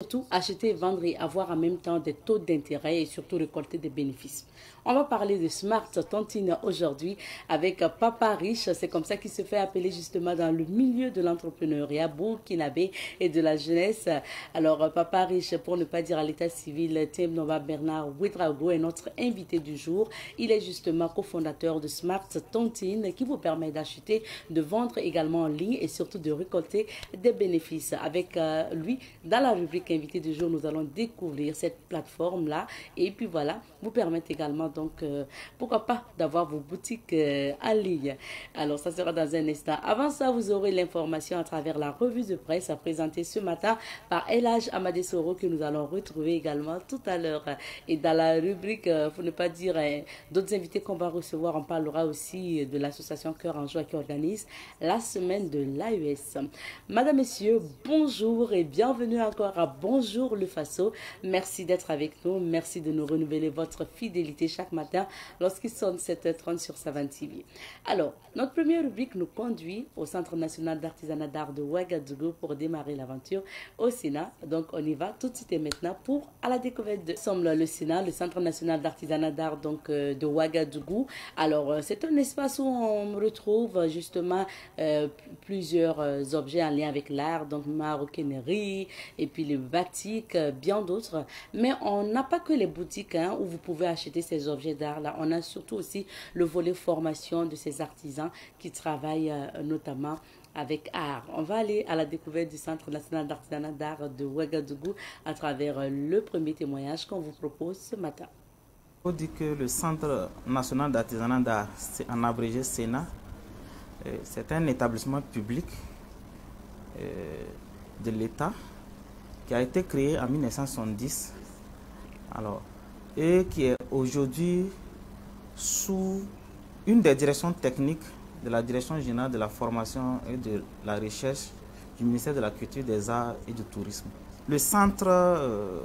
Surtout acheter, vendre et avoir en même temps des taux d'intérêt et surtout récolter des bénéfices. On va parler de Smart Tontine aujourd'hui avec Papa Riche. C'est comme ça qu'il se fait appeler justement dans le milieu de l'entrepreneuriat burkinabé et de la jeunesse. Alors Papa Riche, pour ne pas dire à l'état civil, Tim Nova Bernard Ouedraogo est notre invité du jour. Il est justement cofondateur de Smart Tontine qui vous permet d'acheter, de vendre également en ligne et surtout de récolter des bénéfices. Avec lui, dans la rubrique invité du jour, nous allons découvrir cette plateforme-là et puis voilà, vous permettre également donc, pourquoi pas, d'avoir vos boutiques en ligne. Alors, ça sera dans un instant. Avant ça, vous aurez l'information à travers la revue de presse présentée ce matin par Elhaj Amadé Soro que nous allons retrouver également tout à l'heure. Et dans la rubrique, pour ne pas dire d'autres invités qu'on va recevoir, on parlera aussi de l'association Cœur en Joie qui organise la semaine de l'AES. Madame, Messieurs, bonjour et bienvenue encore à Bonjour le Faso. Merci d'être avec nous. Merci de nous renouveler votre fidélité chaque matin lorsqu'il sonne 7h30 sur Savane TV. Alors, notre première rubrique nous conduit au Centre national d'artisanat d'art de Ouagadougou pour démarrer l'aventure au Sénat. Donc, on y va tout de suite et maintenant pour à la découverte de le Sénat, le Centre national d'artisanat d'art donc de Ouagadougou. Alors, c'est un espace où on retrouve justement plusieurs objets en lien avec l'art, donc maroquinerie et puis les batik, bien d'autres. Mais on n'a pas que les boutiques où vous pouvez acheter ces objets d'art là. On a surtout aussi le volet formation de ces artisans qui travaillent notamment avec art. On va aller à la découverte du Centre national d'artisanat d'art de Ouagadougou à travers le premier témoignage qu'on vous propose ce matin. Il faut dire que le Centre national d'artisanat d'art, en abrégé Sénat, c'est un établissement public de l'État qui a été créé en 1970 et qui est aujourd'hui sous une des directions techniques de la Direction générale de la formation et de la recherche du ministère de la Culture, des Arts et du Tourisme. Le centre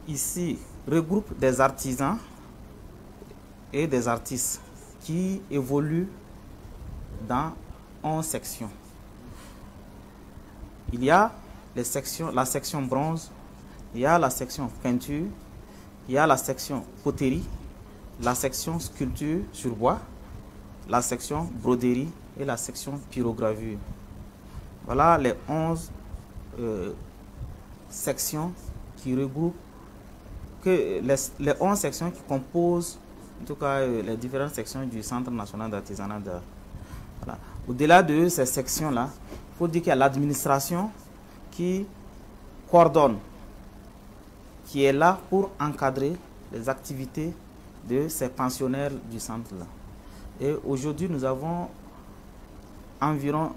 ici regroupe des artisans et des artistes qui évoluent dans 11 sections. Il y a la section bronze, il y a la section peinture, il y a la section poterie, la section sculpture sur bois, la section broderie et la section pyrogravure. Voilà les 11 sections qui regroupent, les 11 sections qui composent en tout cas les différentes sections du Centre national d'artisanat d'art. Voilà. Au-delà de ces sections-là, il faut dire qu'il y a l'administration qui coordonne, qui est là pour encadrer les activités de ces pensionnaires du centre-là. Et aujourd'hui, nous avons environ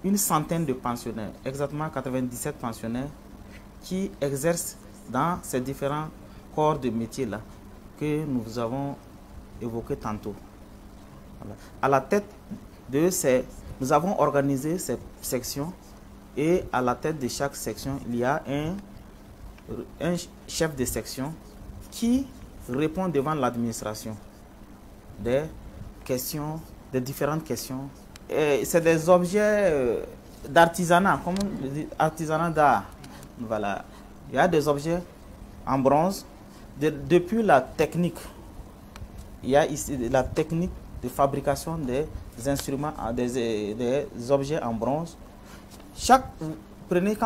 une centaine de pensionnaires, exactement 97 pensionnaires, qui exercent dans ces différents corps de métiers-là que nous avons évoqués tantôt. Voilà. À la tête de nous avons organisé ces sections et à la tête de chaque section, il y a un chef de section qui répond devant l'administration des questions, des différentes questions. C'est des objets d'artisanat, comme on dit, artisanat d'art. Voilà. Il y a des objets en bronze. Depuis la technique, il y a ici la technique de fabrication des instruments, des objets en bronze. Quand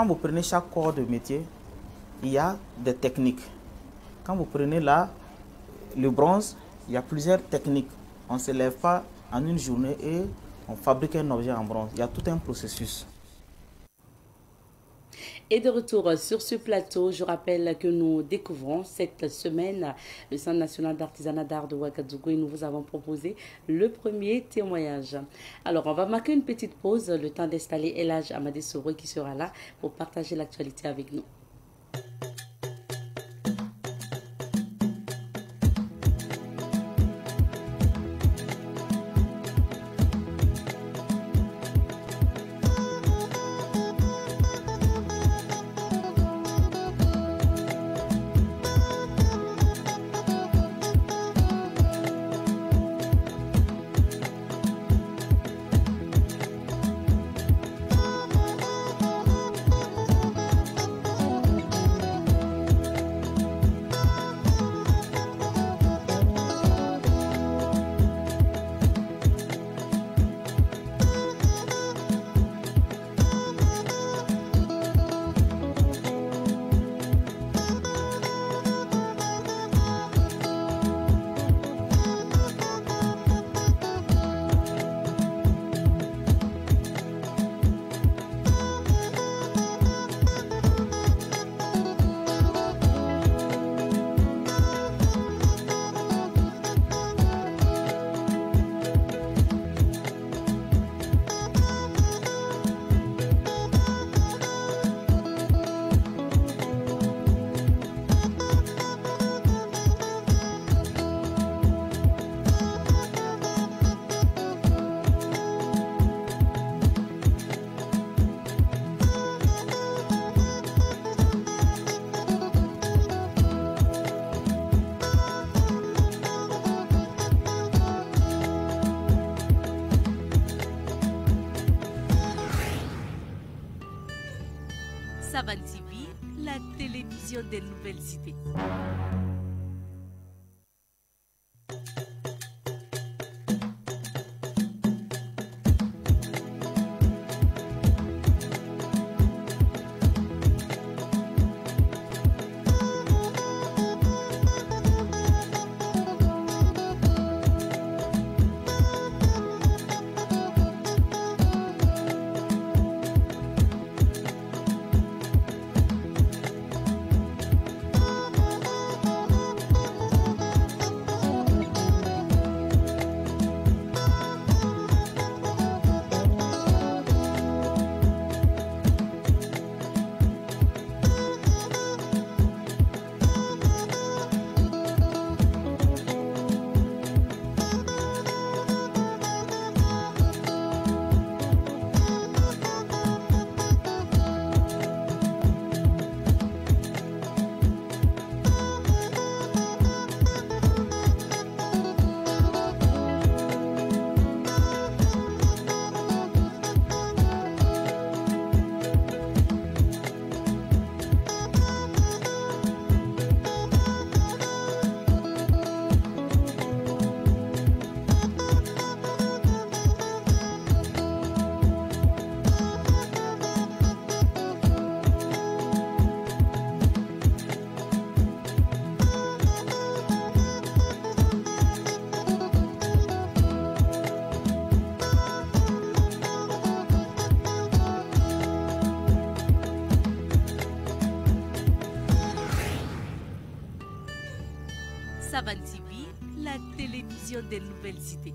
vous prenez chaque corps de métier, il y a des techniques. Quand vous prenez là, le bronze, il y a plusieurs techniques. On ne se lève pas en une journée et on fabrique un objet en bronze. Il y a tout un processus. Et de retour sur ce plateau, je rappelle que nous découvrons cette semaine le Centre national d'artisanat d'art de Ouagadougou et nous vous avons proposé le premier témoignage. Alors, on va marquer une petite pause, le temps d'installer Elhaj Amadé Soro qui sera là pour partager l'actualité avec nous. Savan TV, la télévision des nouvelles idées. Savan TV, la télévision des nouvelles idées.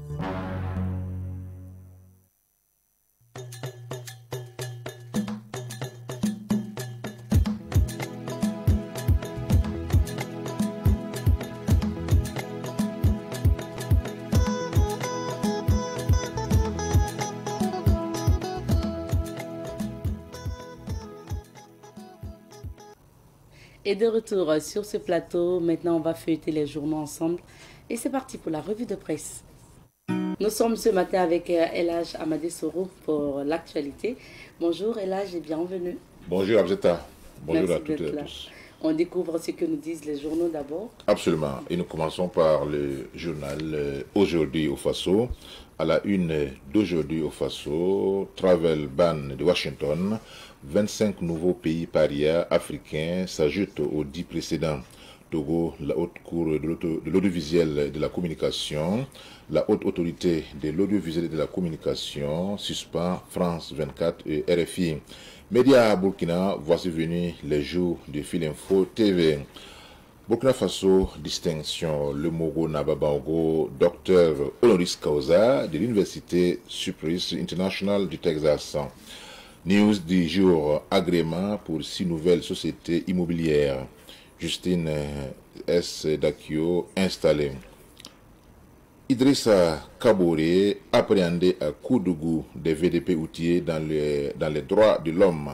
Et de retour sur ce plateau, maintenant on va feuilleter les journaux ensemble. Et c'est parti pour la revue de presse. Nous sommes ce matin avec Elhaj Amadé Soro pour l'actualité. Bonjour Elhaj et bienvenue. Bonjour Abzeta. Bonjour Merci à toutes et là. à tous. On découvre ce que nous disent les journaux d'abord. Absolument. Et nous commençons par le journal Aujourd'hui au Faso. À la une d'Aujourd'hui au Faso, Travel Ban de Washington, 25 nouveaux pays parias africains s'ajoutent aux 10 précédents. Togo, la haute cour de l'audiovisuel et de la communication, la haute autorité de l'audiovisuel et de la communication suspend France 24 et RFI. Média Burkina, voici venus les jours de Fil Info TV. Burkina Faso, distinction, le Mogo Nababango, docteur honoris causa de l'Université Surprise International du Texas. News du jour, agrément pour 6 nouvelles sociétés immobilières. Justine S. Dakio installée. Idrissa Kaboré appréhendé à Koudougou des VDP outillés dans les droits de l'homme.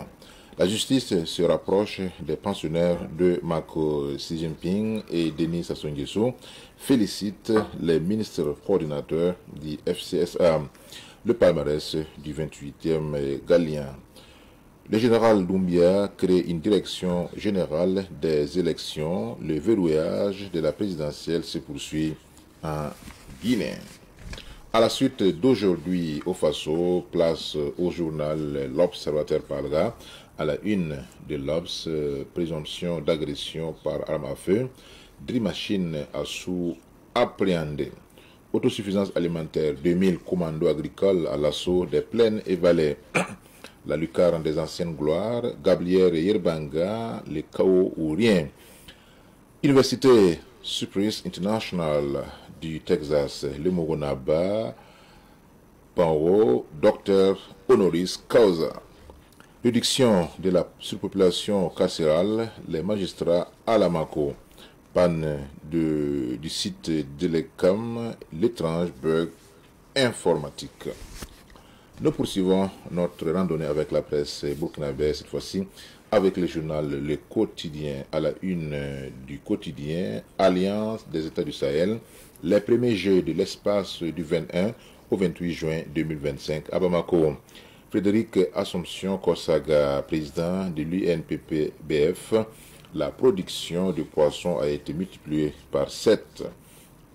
La justice se rapproche des pensionnaires de Mako Xi Jinping et Denis Sassou Nguesso félicite les ministres coordinateurs du FCSA. Le palmarès du 28e Galien. Le général Doumbia crée une direction générale des élections. Le verrouillage de la présidentielle se poursuit en Guinée. À la suite d'Aujourd'hui au Faso, place au journal L'Observateur parlera. À la une de l'Obs, présomption d'agression par arme à feu. Dream Machine à sous appréhendé. Autosuffisance alimentaire, 2000 commandos agricoles à l'assaut des plaines et vallées. La lucarne des anciennes gloires, Gablière et Yerbanga, les chaos ou rien. Université Surprise International du Texas, le Mogonaba, Panro, docteur honoris causa. Réduction de la surpopulation carcérale, les magistrats à la Mako. Panne du site de l'ECAM, l'étrange bug informatique. Nous poursuivons notre randonnée avec la presse burkinabé, cette fois-ci avec le journal Le Quotidien. À la une du quotidien, Alliance des États du Sahel, les premiers Jeux de l'espace du 21 au 28 juin 2025 à Bamako. Frédéric Assomption Kosaga, président de l'UNPPBF, la production de poissons a été multipliée par 7.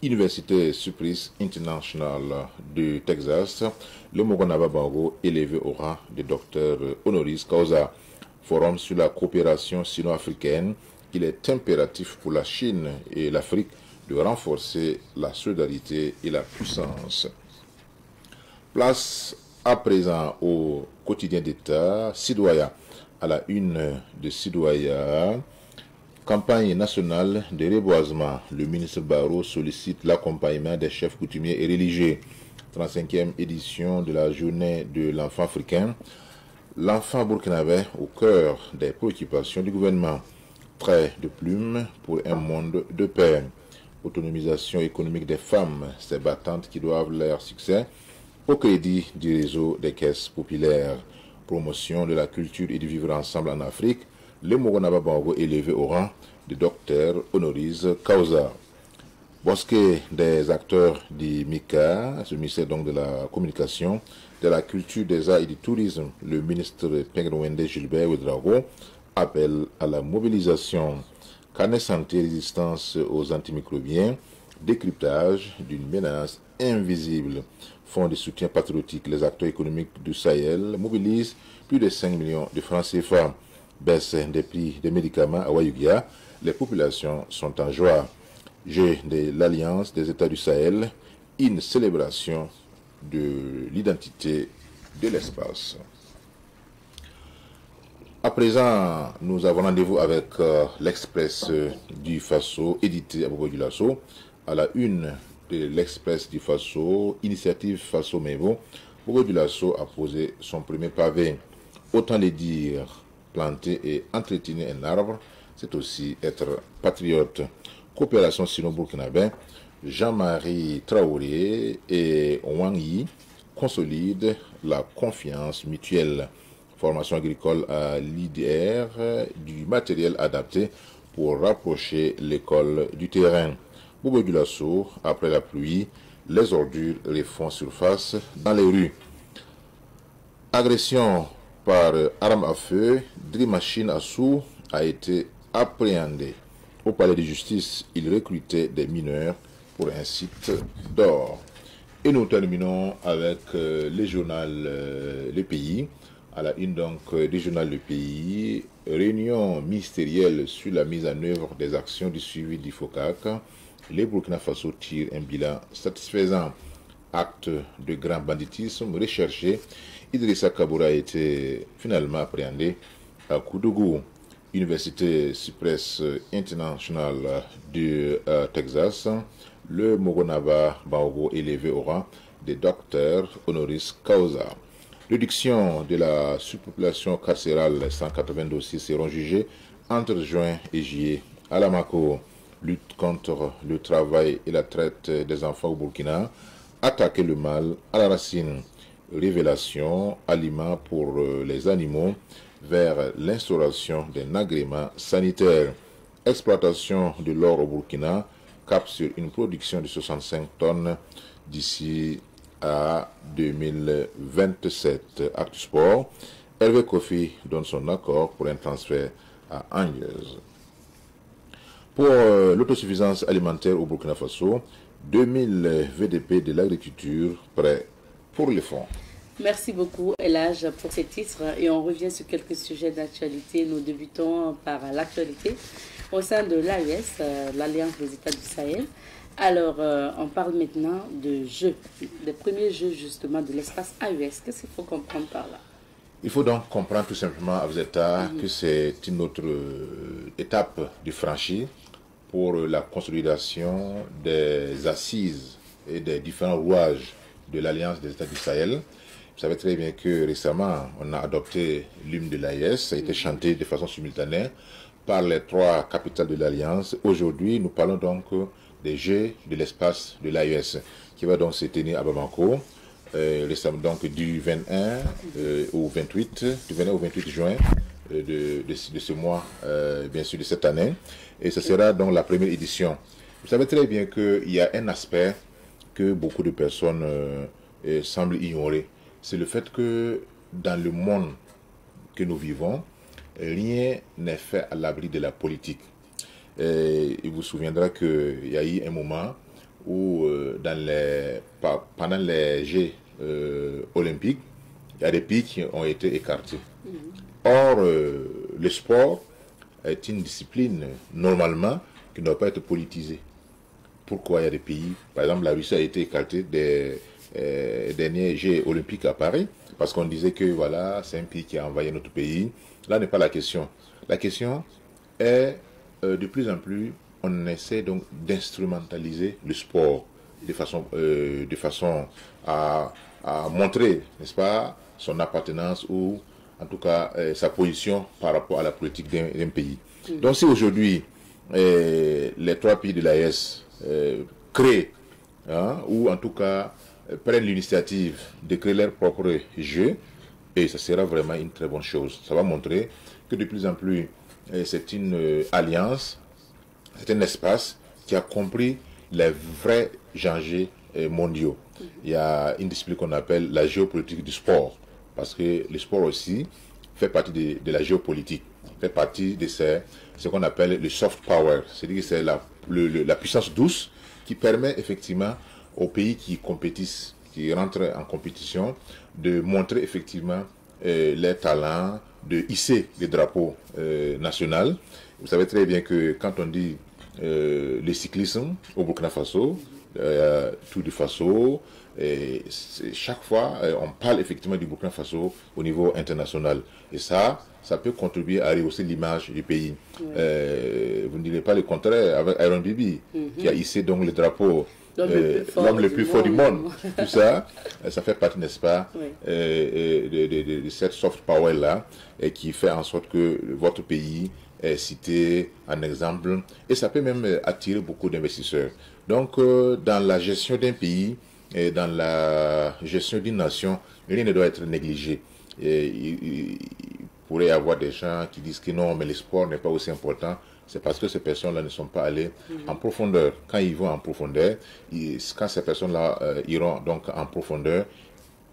Université Surprise International de Texas, le Mogonaba Bango élevé au rang de docteur honoris causa. Forum sur la coopération sino-africaine, il est impératif pour la Chine et l'Afrique de renforcer la solidarité et la puissance. Place à présent au quotidien d'État, Sidoya, à la une de Sidoya. Campagne nationale de reboisement. Le ministre Barrot sollicite l'accompagnement des chefs coutumiers et religieux. 35e édition de la journée de l'enfant africain. L'enfant burkinabé au cœur des préoccupations du gouvernement. Trait de plume pour un monde de paix. Autonomisation économique des femmes, ces battantes qui doivent leur succès au crédit du réseau des caisses populaires. Promotion de la culture et du vivre ensemble en Afrique. Le Mogonaba Bango élevé au rang de docteur honoris causa. Bosquet des acteurs du MICA, ce ministère donc de la communication, de la culture, des arts et du tourisme, le ministre Pengrouende Gilbert Ouedraogo appelle à la mobilisation. Carnet santé, résistance aux antimicrobiens, décryptage d'une menace invisible. Fonds de soutien patriotique, les acteurs économiques du Sahel mobilisent plus de 5 millions de francs CFA. Baisse des prix des médicaments à Wayugia, les populations sont en joie. Jeu de l'Alliance des États du Sahel, une célébration de l'identité de l'espace. À présent, nous avons rendez-vous avec l'Express du Faso, édité à Bobo-Dioulasso, à la une de l'Express du Faso, initiative Faso Mevo. Bobo-Dioulasso a posé son premier pavé. Autant le dire, planter et entretenir un arbre, c'est aussi être patriote. Coopération sino-burkinabé, Jean-Marie Traoré et Wang Yi consolident la confiance mutuelle. Formation agricole à l'IDR, du matériel adapté pour rapprocher l'école du terrain. Bobo-Dioulasso, après la pluie, les ordures refont surface dans les rues. Agression par arme à feu, Dream Machine Assou a été appréhendé. Au palais de justice, il recrutait des mineurs pour un site d'or. Et nous terminons avec le journal Le Pays. À la une donc du journal Le Pays, réunion ministérielle sur la mise en œuvre des actions du suivi du FOCAC. Les Burkina Faso tirent un bilan satisfaisant. Acte de grand banditisme recherché. Idrissa Kaboura a été finalement appréhendé à Koudougou. Université Cypress International du Texas, le Mogonaba Bango élevé au rang de docteur honoris causa. Réduction de la surpopulation carcérale, 180 dossiers seront jugés entre juin et juillet. À Lamako, lutte contre le travail et la traite des enfants au Burkina, attaquer le mal à la racine. Révélation, aliments pour les animaux, vers l'instauration d'un agrément sanitaire. Exploitation de l'or au Burkina, cap sur une production de 65 tonnes d'ici à 2027. Actu Sport, Hervé Kofi donne son accord pour un transfert à Angers. Pour l'autosuffisance alimentaire au Burkina Faso, 2000 VDP de l'agriculture prêts pour les fonds. Merci beaucoup, Elage, pour ces titres. Et on revient sur quelques sujets d'actualité. Nous débutons par l'actualité au sein de l'AES, l'Alliance des États du Sahel. Alors, on parle maintenant de jeux, des premiers jeux justement de l'espace AES. Qu'est-ce qu'il faut comprendre par là? Il faut donc comprendre tout simplement à Vzeta que c'est une autre étape de franchie pour la consolidation des assises et des différents rouages de l'Alliance des États du Sahel. Vous savez très bien que récemment, on a adopté l'hymne de l'AES, ça a été chanté de façon simultanée par les 3 capitales de l'Alliance. Aujourd'hui, nous parlons donc des Jeux de l'espace de l'AES, qui va donc se tenir à Bamako, récemment donc du 21 au 28, du 21 au 28 juin de ce mois, bien sûr de cette année, et ce sera donc la première édition. Vous savez très bien qu'il y a un aspect que beaucoup de personnes semblent ignorer. C'est le fait que dans le monde que nous vivons, rien n'est fait à l'abri de la politique. Et il vous souviendra qu'il y a eu un moment où, pendant les Jeux olympiques, il y a des pays qui ont été écartés. Or, le sport est une discipline, normalement, qui ne doit pas être politisée. Pourquoi il y a des pays, par exemple, la Russie a été écartée des derniers Jeux olympiques à Paris, parce qu'on disait que voilà, c'est un pays qui a envahi notre pays. Là n'est pas la question. La question est, de plus en plus, on essaie donc d'instrumentaliser le sport de façon à montrer, n'est-ce pas, son appartenance ou en tout cas sa position par rapport à la politique d'un pays. Donc si aujourd'hui les 3 pays de l'AES créent, ou en tout cas prennent l'initiative de créer leurs propres jeux, et ça sera vraiment une très bonne chose. Ça va montrer que de plus en plus c'est une alliance, c'est un espace qui a compris les vrais enjeux mondiaux. Il y a une discipline qu'on appelle la géopolitique du sport, parce que le sport aussi fait partie de la géopolitique, fait partie de ce qu'on appelle le soft power, c'est-à-dire que c'est la puissance douce qui permet effectivement aux pays qui compétissent, qui rentrent en compétition, de montrer effectivement les talents, de hisser les drapeaux nationaux. Vous savez très bien que quand on dit le cyclisme au Burkina Faso, Tour du Faso, et chaque fois on parle effectivement du Burkina Faso au niveau international, et ça peut contribuer à rehausser l'image du pays. Vous ne direz pas le contraire avec Iron Bibi, qui a hissé donc le drapeau, l'homme le plus fort du monde. Tout ça, ça fait partie, n'est-ce pas, de cette soft power là, et qui fait en sorte que votre pays est cité en exemple, et ça peut même attirer beaucoup d'investisseurs. Donc dans la gestion d'un pays et dans la gestion d'une nation, rien ne doit être négligé. Il pourrait y avoir des gens qui disent que non, mais le sport n'est pas aussi important. C'est parce que ces personnes-là ne sont pas allées en profondeur. Quand ils vont en profondeur, quand ces personnes-là iront donc en profondeur,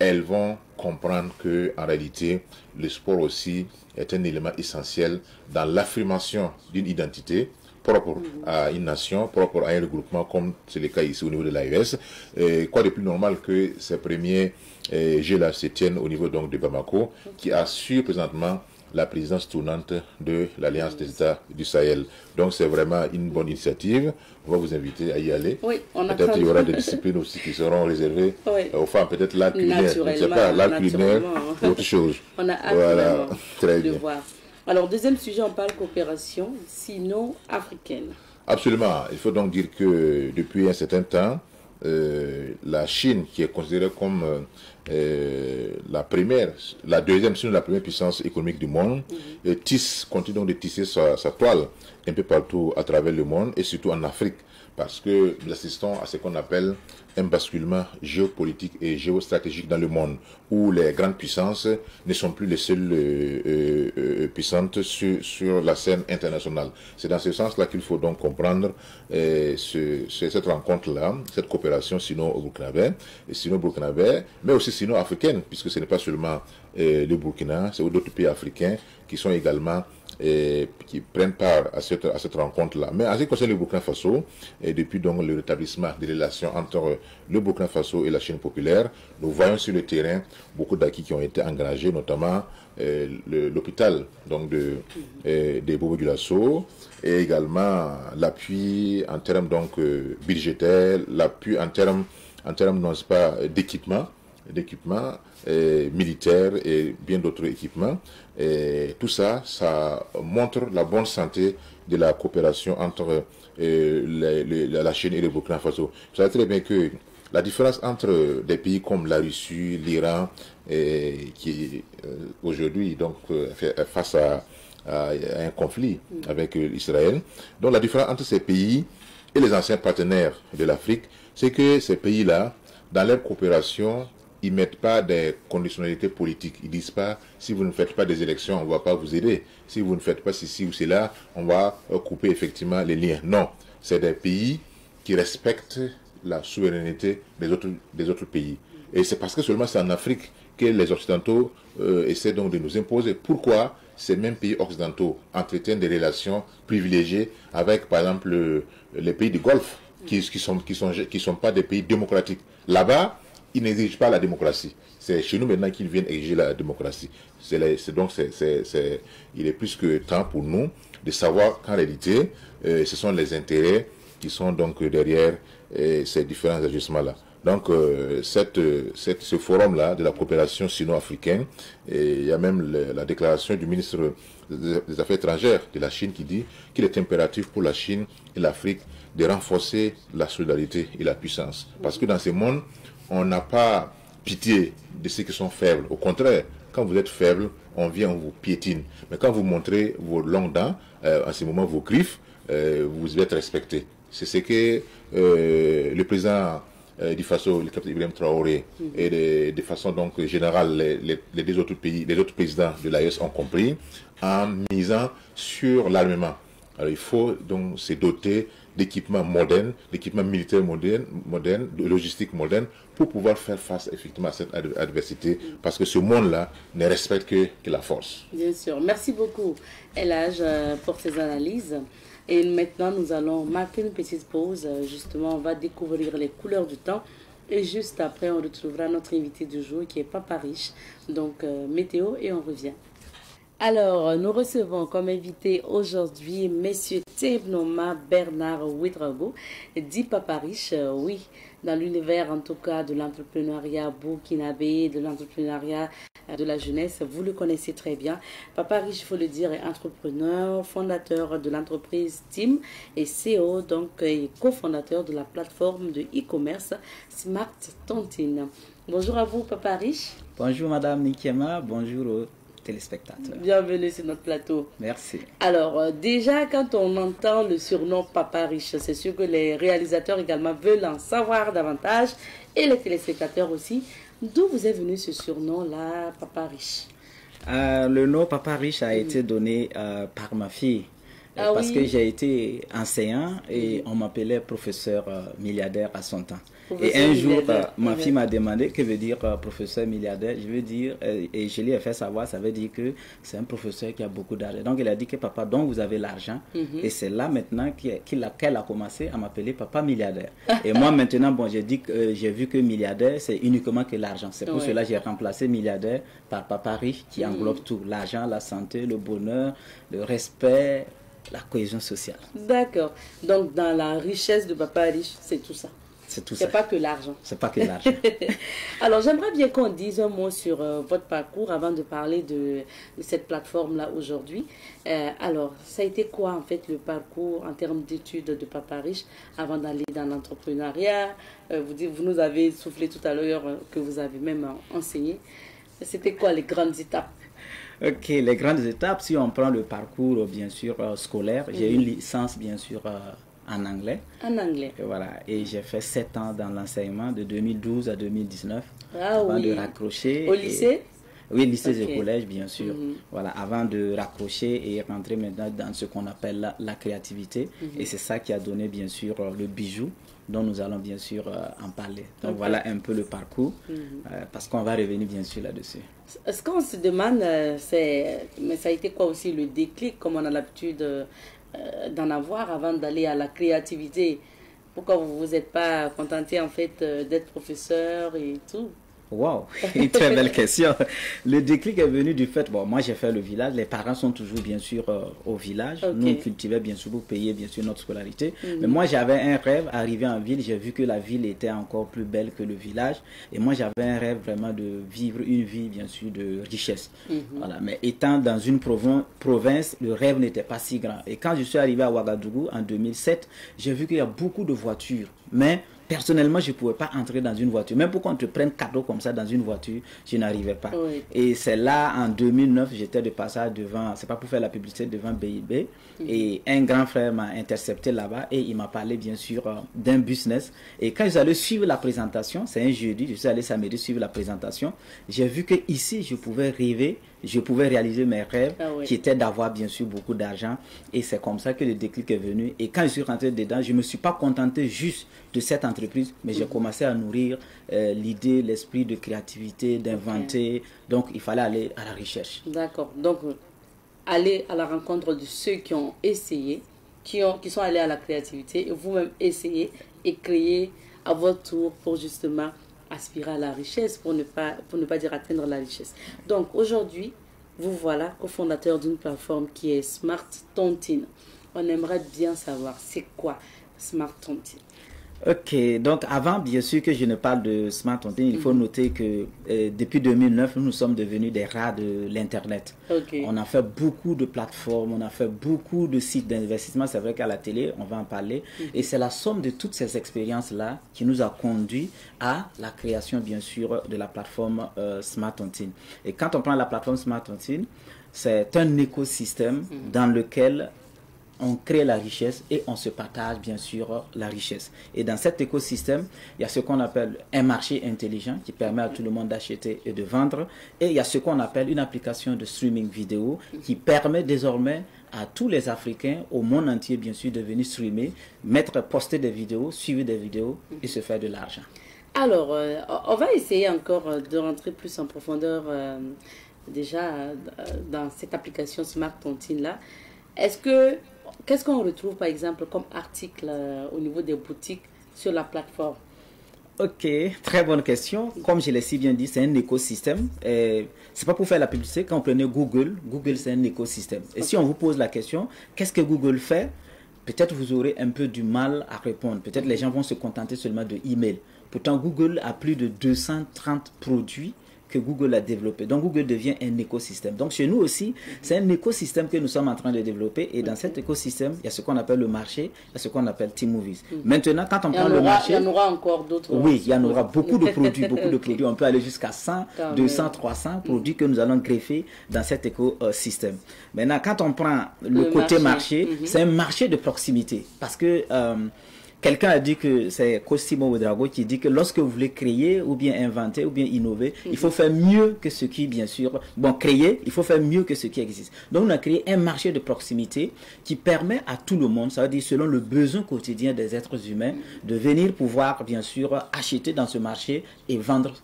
elles vont comprendre que en réalité, le sport aussi est un élément essentiel dans l'affirmation d'une identité propre à une nation, propre à un regroupement, comme c'est le cas ici au niveau de l'AES. Quoi de plus normal que ces premiers Jeux-là se tiennent au niveau donc de Bamako, qui assure présentement la présidence tournante de l'Alliance des États du Sahel. Donc c'est vraiment une bonne initiative. On va vous inviter à y aller. Oui, peut-être il y aura des disciplines aussi qui seront réservées aux femmes, peut-être l'art culinaire, je ne sais pas, l'art culinaire ou autre chose. On a hâte voilà, très de bien. voir. Alors, deuxième sujet, on parle coopération sino-africaine. Absolument. Il faut donc dire que depuis un certain temps, la Chine, qui est considérée comme la deuxième, sinon la première puissance économique du monde, continue donc de tisser sa toile un peu partout à travers le monde et surtout en Afrique, parce que nous assistons à ce qu'on appelle un basculement géopolitique et géostratégique dans le monde, où les grandes puissances ne sont plus les seules puissantes sur la scène internationale. C'est dans ce sens-là qu'il faut donc comprendre cette rencontre-là, cette coopération sino-burkinabé, mais aussi sino-africaine, puisque ce n'est pas seulement le Burkina, c'est d'autres pays africains qui sont également qui prennent part à cette rencontre-là. Mais en ce qui concerne le Burkina Faso, et depuis donc le rétablissement des relations entre le Burkina Faso et la Chine populaire, nous voyons sur le terrain beaucoup d'acquis qui ont été engagés, notamment l'hôpital donc de Bobo Dioulasso, et également l'appui en termes donc budgétaires, l'appui en termes non pas d'équipement militaires et bien d'autres équipements. Et tout ça, ça montre la bonne santé de la coopération entre la Chine et le Burkina Faso. Vous savez très bien que la différence entre des pays comme la Russie, l'Iran, qui aujourd'hui donc fait face à un conflit avec Israël, donc la différence entre ces pays et les anciens partenaires de l'Afrique, c'est que ces pays-là, dans leur coopération, ils ne mettent pas des conditionnalités politiques. Ils ne disent pas, si vous ne faites pas des élections, on ne va pas vous aider. Si vous ne faites pas ceci ou cela, on va couper effectivement les liens. Non, c'est des pays qui respectent la souveraineté des autres pays. Et c'est parce que seulement c'est en Afrique que les Occidentaux essaient donc de nous imposer. Pourquoi ces mêmes pays occidentaux entretiennent des relations privilégiées avec, par exemple, les pays du Golfe, qui sont pas des pays démocratiques. Là-bas, ils n'exigent pas la démocratie. C'est chez nous maintenant qu'ils viennent exiger la démocratie. Il est plus que temps pour nous de savoir qu'en réalité, ce sont les intérêts qui sont donc derrière ces différents ajustements-là. Donc, ce forum-là de la coopération sino-africaine, il y a même la déclaration du ministre des Affaires étrangères de la Chine qui dit qu'il est impératif pour la Chine et l'Afrique de renforcer la solidarité et la puissance. Parce que dans ce monde, on n'a pas pitié de ceux qui sont faibles. Au contraire, quand vous êtes faible, on vient, on vous piétine. Mais quand vous montrez vos longues dents, en ce moment vos griffes, vous êtes respecté. C'est ce que le président du Faso, le capitaine Ibrahim Traoré, et de façon donc générale, les deux autres pays, les autres présidents de l'AES ont compris, en misant sur l'armement. Alors il faut donc se doter d'équipements modernes, d'équipements militaires modernes, de logistique moderne, pour pouvoir faire face effectivement à cette adversité, parce que ce monde-là ne respecte que la force. Bien sûr. Merci beaucoup, Elhadj, pour ces analyses. Et maintenant, nous allons marquer une petite pause. Justement, on va découvrir les couleurs du temps. Et juste après, on retrouvera notre invité du jour qui est Papa Riche. Donc, météo, et on revient. Alors, nous recevons comme invité aujourd'hui Messieurs Tebnoma Bernard Ouedraogo, dit Papa Riche, oui, dans l'univers en tout cas de l'entrepreneuriat burkinabé, de l'entrepreneuriat de la jeunesse, vous le connaissez très bien. Papa Riche, il faut le dire, est entrepreneur, fondateur de l'entreprise Team et CEO, donc et cofondateur de la plateforme de e-commerce Smart Tontine. Bonjour à vous, Papa Riche. Bonjour Madame Nikema, bonjour aux téléspectateurs. Bienvenue sur notre plateau. Merci. Alors, déjà, quand on entend le surnom Papa Riche, c'est sûr que les réalisateurs également veulent en savoir davantage et les téléspectateurs aussi. D'où vous est venu ce surnom-là, Papa Riche? Le nom Papa Riche a été donné par ma fille. Parce que j'ai été enseignant et on m'appelait professeur milliardaire à son temps. Et un jour, ma fille m'a demandé que veut dire professeur milliardaire. Je veux dire, et je lui ai fait savoir, ça veut dire que c'est un professeur qui a beaucoup d'argent. Donc elle a dit que papa, donc vous avez l'argent. Et c'est là maintenant qu'elle a commencé à m'appeler papa milliardaire. Et moi maintenant, bon, j'ai dit que j'ai vu que milliardaire, c'est uniquement que l'argent. C'est pour cela que j'ai remplacé milliardaire par Papa Riche qui englobe tout. L'argent, la santé, le bonheur, le respect, la cohésion sociale. D'accord. Donc, dans la richesse de Papa Riche, c'est tout ça. C'est tout ça. C'est pas que l'argent. C'est pas que l'argent. Alors, j'aimerais bien qu'on dise un mot sur votre parcours avant de parler de cette plateforme-là aujourd'hui. Alors, ça a été quoi, en fait, le parcours en termes d'études de Papa Riche avant d'aller dans l'entrepreneuriat? Vous nous avez soufflé tout à l'heure que vous avez même enseigné. C'était quoi les grandes étapes? Ok, les grandes étapes, si on prend le parcours, bien sûr, scolaire, j'ai une licence, bien sûr, en anglais. En anglais. Et voilà, et j'ai fait 7 ans dans l'enseignement de 2012 à 2019 ah, avant oui. de raccrocher. Au lycée? Oui, lycée et collège, bien sûr. Voilà, avant de raccrocher et rentrer maintenant dans ce qu'on appelle la créativité. Et c'est ça qui a donné, bien sûr, le bijou dont nous allons bien sûr en parler. Donc voilà un peu le parcours, parce qu'on va revenir bien sûr là-dessus. Ce qu'on se demande, mais ça a été quoi aussi le déclic, comme on a l'habitude d'en avoir avant d'aller à la créativité? Pourquoi vous ne vous êtes pas contenté en fait d'être professeur et tout? Wow, une très belle question. Le déclic est venu du fait, bon, moi j'ai fait le village, les parents sont toujours bien sûr au village, nous on cultivait bien sûr pour payer bien sûr notre scolarité, mais moi j'avais un rêve, arrivé en ville, j'ai vu que la ville était encore plus belle que le village, et moi j'avais un rêve vraiment de vivre une vie bien sûr de richesse. Voilà. Mais étant dans une province, le rêve n'était pas si grand, et quand je suis arrivé à Ouagadougou en 2007, j'ai vu qu'il y a beaucoup de voitures, mais personnellement, je ne pouvais pas entrer dans une voiture. Même pour qu'on te prenne cadeau comme ça dans une voiture, je n'arrivais pas. Oui. Et c'est là, en 2009, j'étais de passage devant, c'est pas pour faire la publicité, devant BIB. Et un grand frère m'a intercepté là-bas et il m'a parlé bien sûr d'un business. Et quand j'allais suivre la présentation, c'est un jeudi, je suis allé samedi suivre la présentation, j'ai vu que ici je pouvais rêver je pouvais réaliser mes rêves, oui. qui étaient d'avoir bien sûr beaucoup d'argent. Et c'est comme ça que le déclic est venu. Et quand je suis rentré dedans, je ne me suis pas contenté juste de cette entreprise, mais j'ai commencé à nourrir l'idée, l'esprit de créativité, d'inventer. Donc, il fallait aller à la recherche. D'accord. Donc, aller à la rencontre de ceux qui ont essayé, qui sont allés à la créativité, et vous-même essayer et créer à votre tour pour justement aspirer à la richesse, pour ne pas dire atteindre la richesse. Donc, aujourd'hui, vous voilà cofondateur d'une plateforme qui est Smart Tontine. On aimerait bien savoir, c'est quoi Smart Tontine? Ok, donc avant bien sûr que je ne parle de Smart Tontine, il faut noter que depuis 2009, nous sommes devenus des rats de l'Internet. Okay. On a fait beaucoup de plateformes, on a fait beaucoup de sites d'investissement. C'est vrai qu'à la télé, on va en parler. Et c'est la somme de toutes ces expériences-là qui nous a conduit à la création bien sûr de la plateforme Smart Tontine. Et quand on prend la plateforme Smart Tontine, c'est un écosystème dans lequel on crée la richesse et on se partage bien sûr la richesse. Et dans cet écosystème, il y a ce qu'on appelle un marché intelligent qui permet à tout le monde d'acheter et de vendre. Et il y a ce qu'on appelle une application de streaming vidéo qui permet désormais à tous les Africains au monde entier bien sûr de venir streamer, poster des vidéos, suivre des vidéos et se faire de l'argent. Alors, on va essayer encore de rentrer plus en profondeur déjà dans cette application Smart Tontine là. Qu'est-ce qu'on retrouve par exemple comme article au niveau des boutiques sur la plateforme? Ok, très bonne question. Comme je l'ai si bien dit, c'est un écosystème. C'est pas pour faire la publicité. Quand on prenait Google, c'est un écosystème. Et si on vous pose la question, qu'est-ce que Google fait? Peut-être vous aurez un peu du mal à répondre. Peut-être les gens vont se contenter seulement de email. Pourtant, Google a plus de 230 produits que Google a développé. Donc, Google devient un écosystème. Donc, chez nous aussi, c'est un écosystème que nous sommes en train de développer. Et dans cet écosystème, il y a ce qu'on appelle le marché, il y a ce qu'on appelle T-Movies. Maintenant, quand on prend le marché... Il y en aura encore d'autres. Oui, il y en aura beaucoup de produits, beaucoup de produits. On peut aller jusqu'à 100, 200, 300 produits que nous allons greffer dans cet écosystème. Maintenant, quand on prend le côté marché, c'est un marché de proximité. Parce que... quelqu'un a dit que c'est Cosimo Ouedraogo qui dit que lorsque vous voulez créer ou bien inventer ou bien innover, il faut faire mieux que ce qui, bien sûr, créer, il faut faire mieux que ce qui existe. Donc, on a créé un marché de proximité qui permet à tout le monde, ça veut dire selon le besoin quotidien des êtres humains, de venir pouvoir, bien sûr, acheter dans ce marché et vendre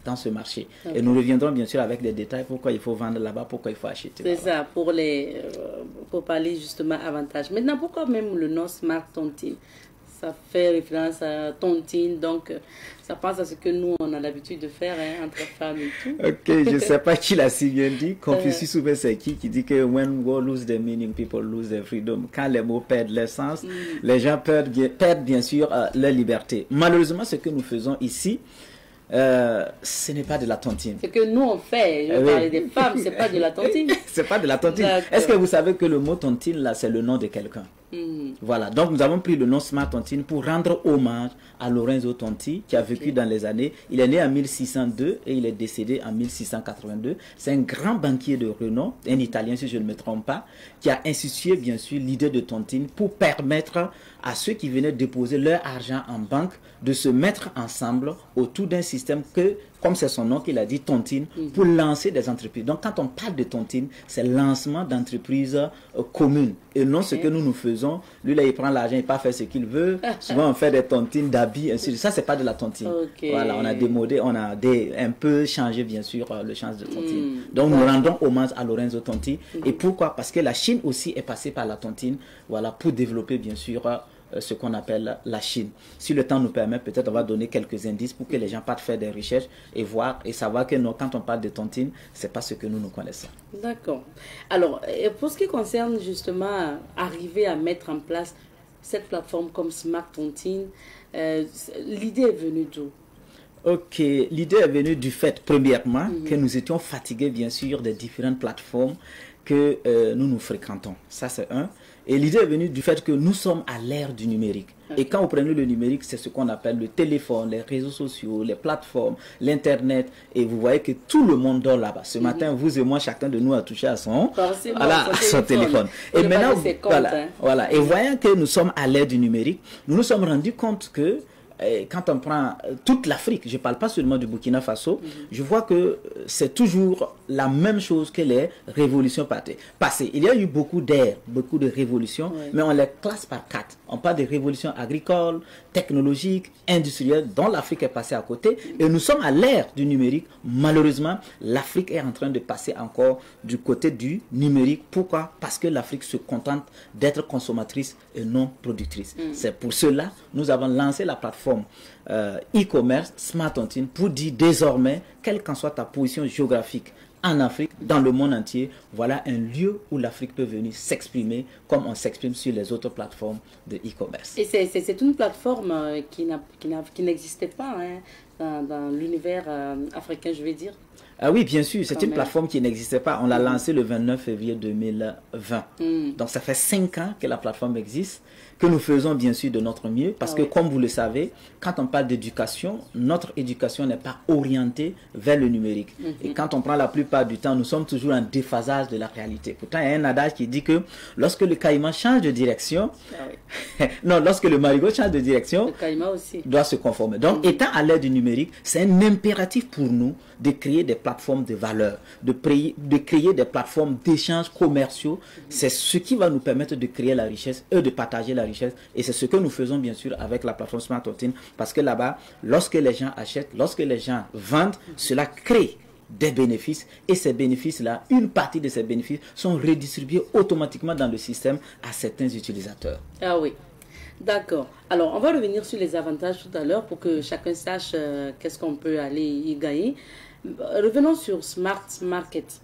dans ce marché. Okay. Et nous reviendrons bien sûr avec des détails, pourquoi il faut vendre là-bas, pourquoi il faut acheter là-bas. C'est ça, pour parler justement avantage. Maintenant, pourquoi même le nom Smart Tontine? Ça fait référence à tontine, donc ça passe à ce que nous, on a l'habitude de faire entre femmes et tout. Ok, je ne sais pas qui l'a si bien dit. Confucius souvent c'est qui dit que when words lose their meaning, people lose their freedom. Quand les mots perdent leur sens, les gens perdent bien sûr leur liberté. Malheureusement, ce que nous faisons ici, ce n'est pas de la tontine. Ce que nous on fait, je vais parler des femmes, c'est pas de la tontine. C'est pas de la tontine. Est-ce que vous savez que le mot tontine là, c'est le nom de quelqu'un? Voilà, donc nous avons pris le nom Smart Tontine pour rendre hommage à Lorenzo Tonti qui a vécu dans les années, il est né en 1602 et il est décédé en 1682. C'est un grand banquier de renom, un Italien si je ne me trompe pas, qui a institué bien sûr l'idée de tontine pour permettre à ceux qui venaient déposer leur argent en banque de se mettre ensemble autour d'un système que, comme c'est son nom qu'il a dit, tontine, pour lancer des entreprises. Donc quand on parle de tontine, c'est lancement d'entreprises communes et non ce que nous faisons. Lui là il prend l'argent, il part faire ce qu'il veut. Souvent on fait des tontines d'habits, ainsi de suite. Ça c'est pas de la tontine. Voilà, on a démodé, on a un peu changé bien sûr le change de tontine. Donc nous rendons hommage à Lorenzo Tonti. Et pourquoi? Parce que la Chine aussi est passée par la tontine, voilà, pour développer bien sûr ce qu'on appelle la Chine. Si le temps nous permet, peut-être on va donner quelques indices pour que les gens partent faire des recherches et voir et savoir que non, quand on parle de tontine, c'est pas ce que nous connaissons. D'accord. Alors, pour ce qui concerne justement arriver à mettre en place cette plateforme comme Smart Tontine, l'idée est venue d'où? Ok, l'idée est venue du fait, premièrement, que nous étions fatigués, bien sûr, des différentes plateformes que nous fréquentons. Ça, c'est un. Et l'idée est venue du fait que nous sommes à l'ère du numérique. Et quand vous prenez le numérique, c'est ce qu'on appelle le téléphone, les réseaux sociaux, les plateformes, l'Internet. Et vous voyez que tout le monde dort là-bas. Ce matin, vous et moi, chacun de nous a touché à son téléphone. Et maintenant, voilà. Et voyant que nous sommes à l'ère du numérique, nous nous sommes rendus compte que quand on prend toute l'Afrique, je ne parle pas seulement du Burkina Faso, je vois que c'est toujours la même chose que les révolutions passées. Il y a eu beaucoup d'ères, beaucoup de révolutions, mais on les classe par 4. On parle des révolutions agricoles, technologiques, industrielles, dont l'Afrique est passée à côté. Et nous sommes à l'ère du numérique. Malheureusement, l'Afrique est en train de passer encore du côté du numérique. Pourquoi? Parce que l'Afrique se contente d'être consommatrice et non productrice. C'est pour cela nous avons lancé la plateforme e-commerce Smart Tontine pour dire désormais, quelle qu'en soit ta position géographique, en Afrique, dans le monde entier, voilà un lieu où l'Afrique peut venir s'exprimer comme on s'exprime sur les autres plateformes de e-commerce. Et c'est une plateforme qui n'existait pas dans l'univers africain, je vais dire. Ah oui, bien sûr, c'est une plateforme qui n'existait pas. On l'a lancée le 29 février 2020. Donc ça fait 5 ans que la plateforme existe, que nous faisons bien sûr de notre mieux, parce que comme vous le savez, quand on parle d'éducation, notre éducation n'est pas orientée vers le numérique. Et quand on prend la plupart du temps, nous sommes toujours en déphasage de la réalité. Pourtant, il y a un adage qui dit que lorsque le caïman change de direction, non, lorsque le marigot change de direction, le caïman aussi doit se conformer. Donc, étant à l'ère du numérique, c'est un impératif pour nous de créer des plateformes de valeur, de créer des plateformes d'échanges commerciaux. C'est ce qui va nous permettre de créer la richesse et de partager la richesse. Et c'est ce que nous faisons bien sûr avec la plateforme Smart Tontine, parce que là-bas, lorsque les gens achètent, lorsque les gens vendent, cela crée des bénéfices, et ces bénéfices-là, une partie de ces bénéfices sont redistribués automatiquement dans le système à certains utilisateurs. Ah oui. D'accord. Alors, on va revenir sur les avantages tout à l'heure pour que chacun sache qu'est-ce qu'on peut aller y gagner. Revenons sur Smart Market.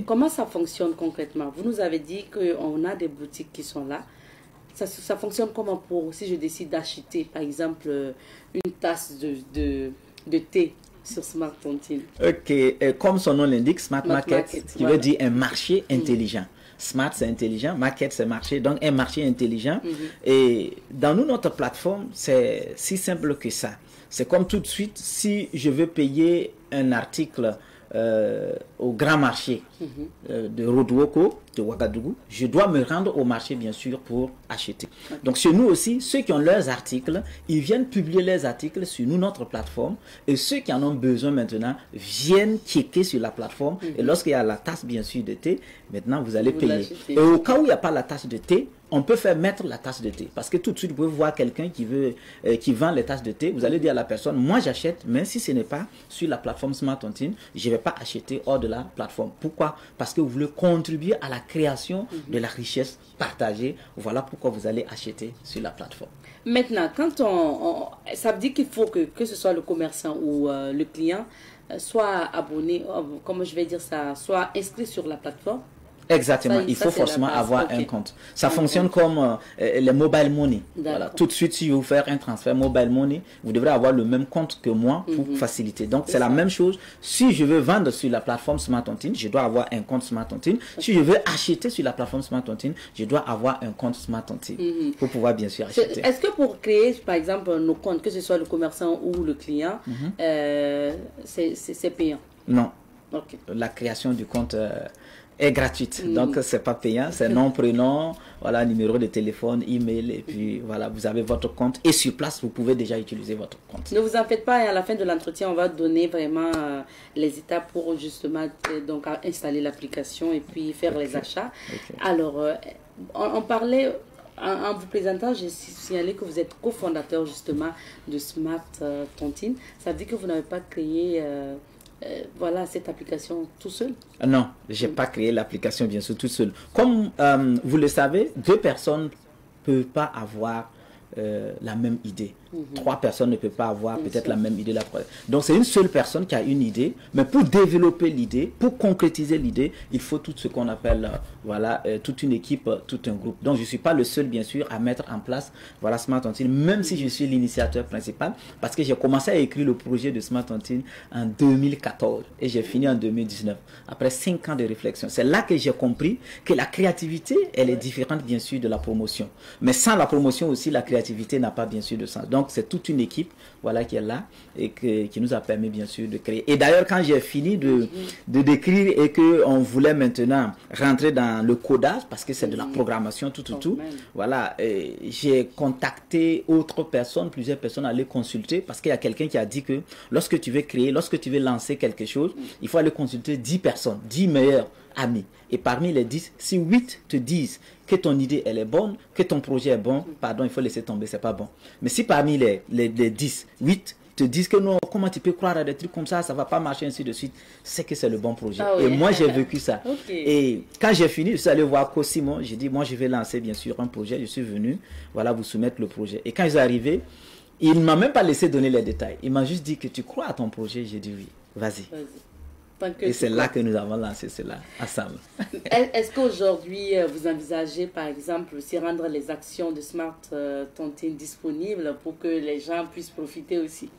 Comment ça fonctionne concrètement? Vous nous avez dit qu'on a des boutiques qui sont là. Ça fonctionne comment pour, si je décide d'acheter, par exemple, une tasse de thé sur Smart Tontine? Comme son nom l'indique, Smart Market, qui veut dire un marché intelligent. Smart, c'est intelligent. Market, c'est marché. Donc, un marché intelligent. Et dans notre plateforme, c'est si simple que ça. C'est comme tout de suite, si je veux payer un article au grand marché de Rodwoko, de Ouagadougou, je dois me rendre au marché bien sûr pour acheter. Donc chez nous aussi, ceux qui ont leurs articles, ils viennent publier leurs articles sur notre plateforme, et ceux qui en ont besoin maintenant viennent checker sur la plateforme, et lorsqu'il y a la tasse bien sûr de thé, maintenant vous allez payer. Et au cas où il n'y a pas la tasse de thé, on peut faire mettre la tasse de thé. Parce que tout de suite, vous pouvez voir quelqu'un qui vend les tasses de thé. Vous allez dire à la personne, moi j'achète, mais si ce n'est pas sur la plateforme Smart Tontine, je ne vais pas acheter hors de la plateforme. Pourquoi? Parce que vous voulez contribuer à la création de la richesse partagée. Voilà pourquoi vous allez acheter sur la plateforme. Maintenant, quand ça veut dire qu'il faut que ce soit le commerçant ou le client soit abonné, comment je vais dire ça, soit inscrit sur la plateforme. Exactement, il faut forcément avoir un compte. Ça fonctionne comme les mobile money. Voilà. Tout de suite, si je vais vous faire un transfert mobile money, vous devrez avoir le même compte que moi pour faciliter. Donc, c'est la même chose. Si je veux vendre sur la plateforme Smart Tontine, je dois avoir un compte Smart Tontine. Si je veux acheter sur la plateforme Smart Tontine, je dois avoir un compte Smart Tontine pour pouvoir bien sûr acheter. Est-ce que pour créer, par exemple, nos comptes, que ce soit le commerçant ou le client, c'est payant? Non. La création du compte est gratuite, donc c'est pas payant, c'est nom, prénom, voilà, numéro de téléphone, email, et puis voilà, vous avez votre compte, et sur place vous pouvez déjà utiliser votre compte. Ne vous en faites pas, et à la fin de l'entretien on va donner vraiment les étapes pour justement donc installer l'application et puis faire les achats. Alors on parlait en vous présentant, j'ai signalé que vous êtes cofondateur justement de Smart Tontine. Ça veut dire que vous n'avez pas créé voilà, cette application tout seul? Non, je n'ai pas créé l'application bien sûr tout seul. Comme vous le savez, 2 personnes ne peuvent pas avoir la même idée. 3 personnes ne peuvent pas avoir peut-être la même idée. Donc c'est une seule personne qui a une idée, mais pour développer l'idée, pour concrétiser l'idée, il faut tout ce qu'on appelle voilà, toute une équipe, tout un groupe. Donc je ne suis pas le seul bien sûr à mettre en place voilà, Smart Tontine, même si je suis l'initiateur principal, parce que j'ai commencé à écrire le projet de Smart Tontine en 2014 et j'ai fini en 2019, après 5 ans de réflexion. C'est là que j'ai compris que la créativité, elle est différente bien sûr de la promotion. Mais sans la promotion aussi, la créativité n'a pas bien sûr de sens. Donc Donc, c'est toute une équipe voilà, qui est là et qui nous a permis, bien sûr, de créer. Et d'ailleurs, quand j'ai fini de décrire et qu'on voulait maintenant rentrer dans le codage, parce que c'est de la programmation, tout, voilà, j'ai contacté plusieurs personnes à les consulter, parce qu'il y a quelqu'un qui a dit que lorsque tu veux créer, lorsque tu veux lancer quelque chose, il faut aller consulter 10 personnes, 10 meilleurs amis. Et parmi les 10, si 8 te disent que ton idée elle est bonne, que ton projet est bon, pardon, il faut laisser tomber, c'est pas bon. Mais si parmi les 10, 8 te disent que non, comment tu peux croire à des trucs comme ça va pas marcher, ainsi de suite, c'est que c'est le bon projet. Ah oui. Et moi, j'ai vécu ça. Okay. Et quand j'ai fini, je suis allé voir Cosimo, j'ai dit, moi, je vais lancer, bien sûr, un projet. Je suis venu, voilà, vous soumettre le projet. Et quand je suis arrivé, il ne m'a même pas laissé donner les détails. Il m'a juste dit que tu crois à ton projet. J'ai dit oui, vas-y. Et c'est là que nous avons lancé cela ensemble. Est-ce qu'aujourd'hui, vous envisagez, par exemple, aussi rendre les actions de Smart Tontine disponibles pour que les gens puissent profiter aussi?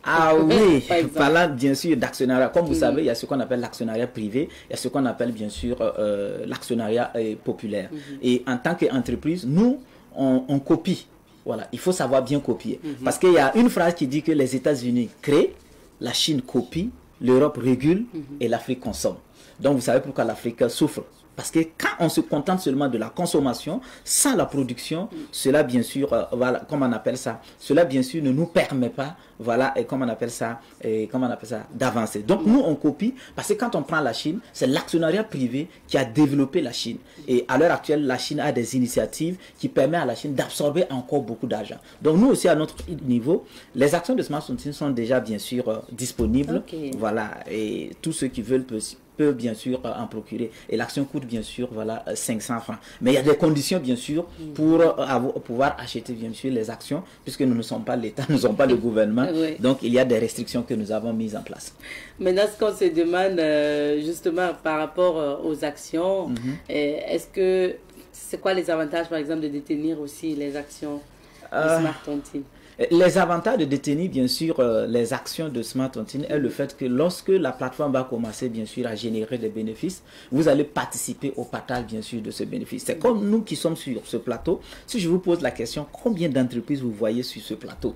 Ah oui, parlant bien sûr d'actionnariat. Comme vous savez, il y a ce qu'on appelle l'actionnariat privé, il y a ce qu'on appelle bien sûr l'actionnariat populaire. Et en tant qu'entreprise, nous, on copie. Voilà, il faut savoir bien copier. Parce qu'il y a une phrase qui dit que les États-Unis créent, la Chine copie, l'Europe régule et l'Afrique consomme. Donc vous savez pourquoi l'Afrique souffre. Parce que quand on se contente seulement de la consommation, sans la production, cela bien sûr, voilà, comment on appelle ça, cela bien sûr ne nous permet pas, voilà, et comment on appelle ça, d'avancer. Donc nous on copie, parce que quand on prend la Chine, c'est l'actionnariat privé qui a développé la Chine. Et à l'heure actuelle, la Chine a des initiatives qui permettent à la Chine d'absorber encore beaucoup d'argent. Donc nous aussi à notre niveau, les actions de Smart Tontine sont déjà bien sûr disponibles, voilà, et tous ceux qui veulent peut bien sûr en procurer. Et l'action coûte bien sûr voilà 500 francs. Mais il y a des conditions bien sûr pour pouvoir acheter bien sûr les actions, puisque nous ne sommes pas l'État, nous ne sommes pas le gouvernement. Donc il y a des restrictions que nous avons mises en place. Maintenant, ce qu'on se demande justement par rapport aux actions, est-ce que c'est quoi les avantages par exemple de détenir aussi les actions de Smart Tontine? Les avantages de détenir, bien sûr, les actions de Smart Tontine est le fait que lorsque la plateforme va commencer, bien sûr, à générer des bénéfices, vous allez participer au partage, bien sûr, de ce bénéfice. C'est comme nous qui sommes sur ce plateau. Si je vous pose la question, combien d'entreprises vous voyez sur ce plateau?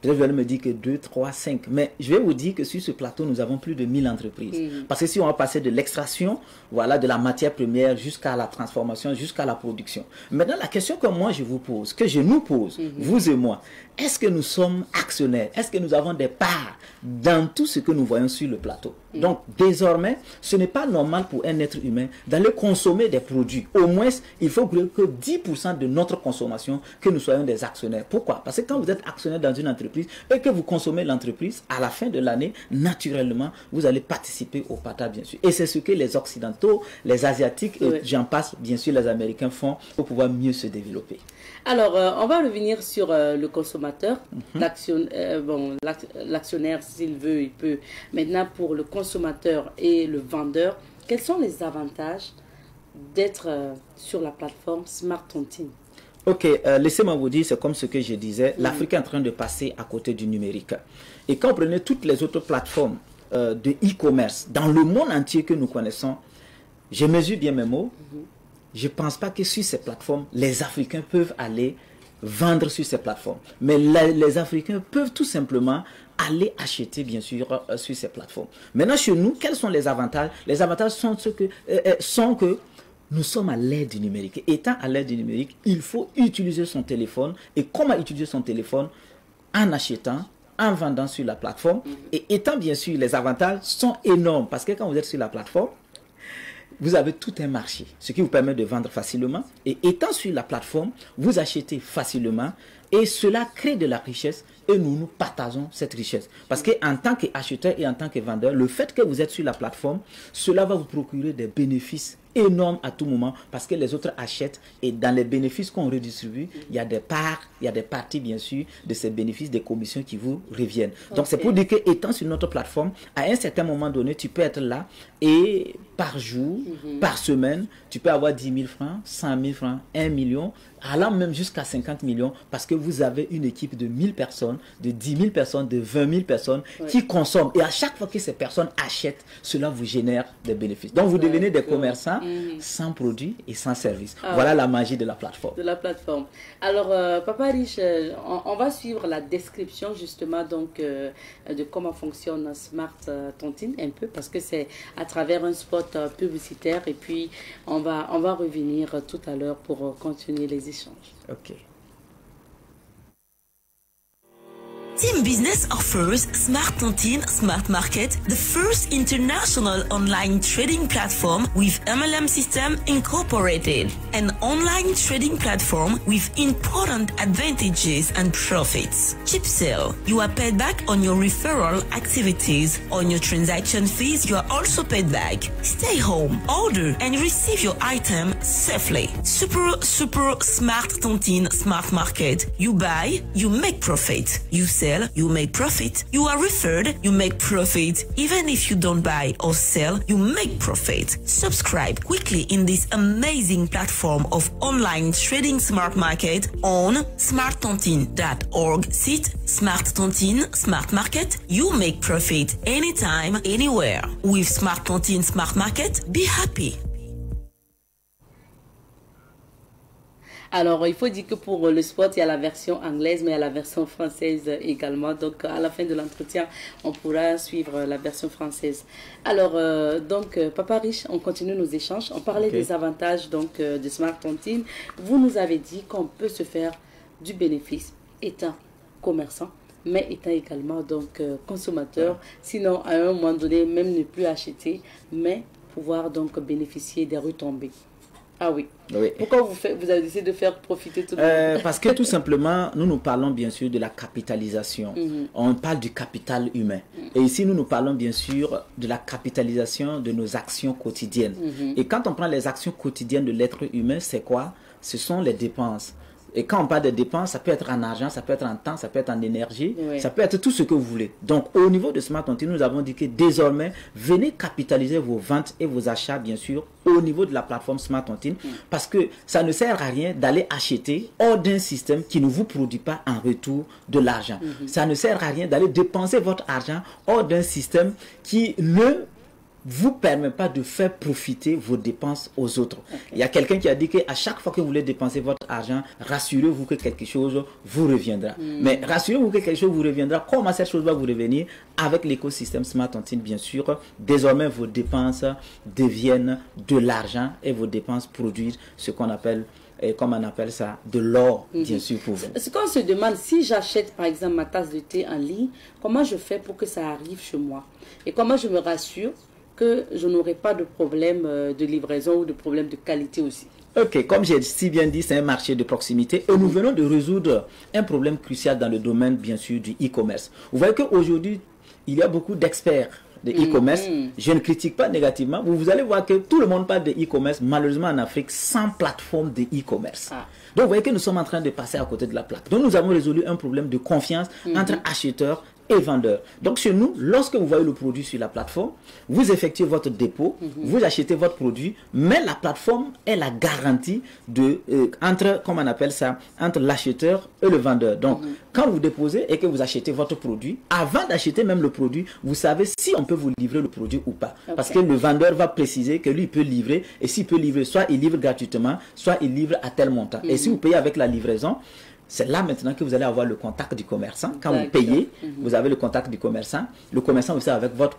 Peut-être vous allez me dire que 2, 3, 5. Mais je vais vous dire que sur ce plateau, nous avons plus de 1000 entreprises. Parce que si on va passer de l'extraction, voilà, de la matière première jusqu'à la transformation, jusqu'à la production. Maintenant, la question que moi je vous pose, que je nous pose, vous et moi, est-ce que nous sommes actionnaires? Est-ce que nous avons des parts dans tout ce que nous voyons sur le plateau? Donc, désormais, ce n'est pas normal pour un être humain d'aller consommer des produits. Au moins, il faut que 10% de notre consommation, que nous soyons des actionnaires. Pourquoi? Parce que quand vous êtes actionnaire dans une entreprise et que vous consommez l'entreprise, à la fin de l'année, naturellement, vous allez participer au partage, bien sûr. Et c'est ce que les Occidentaux, les Asiatiques, et j'en passe, bien sûr, les Américains font pour pouvoir mieux se développer. Alors, on va revenir sur le consommateur. L'actionnaire, s'il veut, il peut. Maintenant, pour le consommateur et le vendeur, quels sont les avantages d'être sur la plateforme Smart Tontine? Ok, laissez-moi vous dire, c'est comme ce que je disais, l'Afrique est en train de passer à côté du numérique. Et quand vous prenez toutes les autres plateformes de e-commerce dans le monde entier que nous connaissons, je mesure bien mes mots, je ne pense pas que sur ces plateformes, les Africains peuvent aller vendre sur ces plateformes. Mais les Africains peuvent tout simplement aller acheter, bien sûr, sur ces plateformes. Maintenant, chez nous, quels sont les avantages? Les avantages sont que nous sommes à l'ère du numérique. Et étant à l'ère du numérique, il faut utiliser son téléphone. Et comment utiliser son téléphone? En achetant, en vendant sur la plateforme. Et étant, bien sûr, les avantages sont énormes. Parce que quand vous êtes sur la plateforme, vous avez tout un marché, ce qui vous permet de vendre facilement. Et étant sur la plateforme, vous achetez facilement et cela crée de la richesse et nous partageons cette richesse. Parce qu'en tant qu'acheteur et en tant que vendeur, le fait que vous êtes sur la plateforme, cela va vous procurer des bénéfices énormes à tout moment parce que les autres achètent et dans les bénéfices qu'on redistribue, il y a des parts, il y a des parties bien sûr de ces bénéfices, des commissions qui vous reviennent. Donc c'est pour dire que étant sur notre plateforme, à un certain moment donné, tu peux être là et par jour, par semaine, tu peux avoir 10 000 francs, 100 000 francs, 1 million, allant même jusqu'à 50 millions parce que vous avez une équipe de 1000 personnes, de 10 000 personnes, de 20 000 personnes qui consomment. Et à chaque fois que ces personnes achètent, cela vous génère des bénéfices. Donc vous devenez des commerçants sans produit et sans service. Voilà la magie de la plateforme. Alors, Papa Riche, on va suivre la description justement donc, de comment fonctionne Smart Tontine un peu, parce que c'est à travers un spot publicitaire, et puis on va revenir tout à l'heure pour continuer les échanges. Ok. Team Business offers Smart Tontine Smart Market, the first international online trading platform with MLM System Incorporated, an online trading platform with important advantages and profits. Cheap sale, you are paid back on your referral activities. On your transaction fees, you are also paid back. Stay home, order and receive your item safely. Super Smart Tontine Smart Market. You buy, you make profit. You sell, you make profit. You are referred, you make profit. Even if you don't buy or sell, you make profit. Subscribe quickly in this amazing platform of online trading smart market on smarttontine.org. Site Smart Tontine Smart Market. You make profit anytime, anywhere. With Smart Tontine Smart Market, be happy. Alors, il faut dire que pour le spot, il y a la version anglaise, mais il y a la version française également. Donc, à la fin de l'entretien, on pourra suivre la version française. Alors, Papa Riche, on continue nos échanges. On parlait des avantages donc, de Smart Tontine. Vous nous avez dit qu'on peut se faire du bénéfice étant commerçant, mais étant également donc, consommateur. Sinon, à un moment donné, même ne plus acheter, mais pouvoir donc bénéficier des retombées. Ah oui. Pourquoi vous avez décidé de faire profiter tout le monde? Parce que tout simplement, nous parlons bien sûr de la capitalisation. On parle du capital humain. Et ici, nous parlons bien sûr de la capitalisation de nos actions quotidiennes. Et quand on prend les actions quotidiennes de l'être humain, c'est quoi? Ce sont les dépenses. Et quand on parle de dépenses, ça peut être en argent, ça peut être en temps, ça peut être en énergie, ça peut être tout ce que vous voulez. Donc, au niveau de Smart Tontine, nous avons dit que désormais, venez capitaliser vos ventes et vos achats, bien sûr, au niveau de la plateforme Smart Tontine, parce que ça ne sert à rien d'aller acheter hors d'un système qui ne vous produit pas en retour de l'argent. Ça ne sert à rien d'aller dépenser votre argent hors d'un système qui ne vous permet pas de faire profiter vos dépenses aux autres. Il y a quelqu'un qui a dit qu'à chaque fois que vous voulez dépenser votre argent, rassurez-vous que quelque chose vous reviendra. Mais rassurez-vous que quelque chose vous reviendra. Comment cette chose va vous revenir? Avec l'écosystème Smart Tontine, bien sûr. Désormais, vos dépenses deviennent de l'argent et vos dépenses produisent ce qu'on appelle, comme on appelle ça, de l'or, bien sûr, pour vous. Ce qu'on se demande, si j'achète par exemple ma tasse de thé en ligne, comment je fais pour que ça arrive chez moi? Et comment je me rassure que je n'aurai pas de problème de livraison ou de problème de qualité aussi? Ok, comme j'ai si bien dit, c'est un marché de proximité et nous venons de résoudre un problème crucial dans le domaine, bien sûr, du e-commerce. Vous voyez qu'aujourd'hui, il y a beaucoup d'experts de e-commerce. Je ne critique pas négativement. Vous allez voir que tout le monde parle de e-commerce, malheureusement en Afrique, sans plateforme de e-commerce. Donc, vous voyez que nous sommes en train de passer à côté de la plaque. Donc, nous avons résolu un problème de confiance entre acheteurs et vendeurs. Donc, chez nous, lorsque vous voyez le produit sur la plateforme, vous effectuez votre dépôt, vous achetez votre produit, mais la plateforme est la garantie de, entre, comment on appelle ça, entre l'acheteur et le vendeur. Donc, quand vous déposez et que vous achetez votre produit, avant d'acheter même le produit, vous savez si on peut vous livrer le produit ou pas. Parce que le vendeur va préciser que lui, il peut livrer, et s'il peut livrer, soit il livre gratuitement, soit il livre à tel montant. Et si vous payez avec la livraison, c'est là maintenant que vous allez avoir le contact du commerçant. Quand vous payez, vous avez le contact du commerçant. Le commerçant aussi avec votre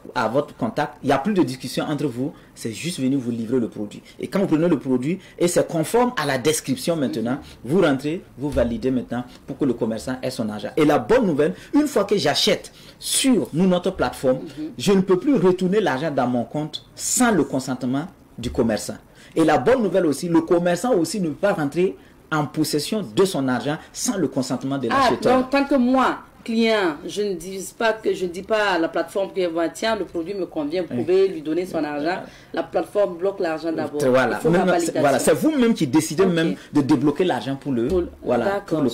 contact. Il n'y a plus de discussion entre vous. C'est juste venu vous livrer le produit. Et quand vous prenez le produit et c'est conforme à la description maintenant, vous rentrez, vous validez maintenant pour que le commerçant ait son argent. Et la bonne nouvelle, une fois que j'achète sur notre plateforme, je ne peux plus retourner l'argent dans mon compte sans le consentement du commerçant. Et la bonne nouvelle aussi, le commerçant aussi ne peut pas rentrer en possession de son argent sans le consentement de l'acheteur. Donc, tant que moi, client, je ne dis pas à la plateforme que tiens, le produit me convient, vous pouvez lui donner son argent. La plateforme bloque l'argent d'abord. Voilà, c'est vous-même qui décidez même de débloquer l'argent pour le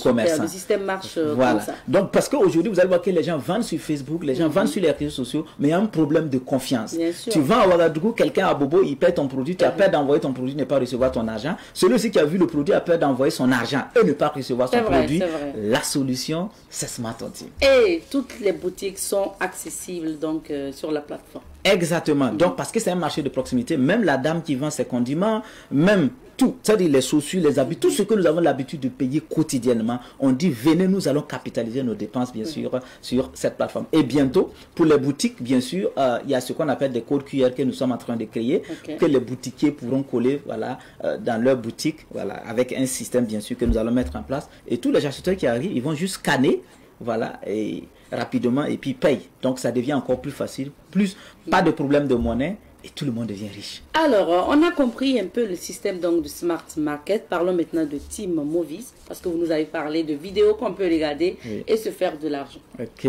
commerçant. Le système marche comme ça. Donc, parce qu'aujourd'hui, vous allez voir que les gens vendent sur Facebook, les gens vendent sur les réseaux sociaux, mais il y a un problème de confiance. Tu vends à Ouagadougou, quelqu'un à Bobo, il perd ton produit, tu as peur d'envoyer ton produit, ne pas recevoir ton argent. Celui-ci qui a vu le produit a peur d'envoyer son argent et ne pas recevoir son produit. La solution, c'est Smart Tontine. Et toutes les boutiques sont accessibles donc sur la plateforme. Exactement. Donc, parce que c'est un marché de proximité, même la dame qui vend ses condiments, même tout, c'est-à-dire les chaussures, les habits, tout ce que nous avons l'habitude de payer quotidiennement, on dit venez, nous allons capitaliser nos dépenses, bien sûr, sur cette plateforme. Et bientôt, pour les boutiques, bien sûr, il y a ce qu'on appelle des codes QR que nous sommes en train de créer, que les boutiquiers pourront coller, voilà, dans leur boutique, voilà, avec un système, bien sûr, que nous allons mettre en place. Et tous les acheteurs qui arrivent, ils vont juste scanner, voilà, et rapidement, et puis payent. Donc, ça devient encore plus facile, pas de problème de monnaie, et tout le monde devient riche. Alors, on a compris un peu le système donc de Smart Market. Parlons maintenant de Team Movies, parce que vous nous avez parlé de vidéos qu'on peut regarder et se faire de l'argent. Ok.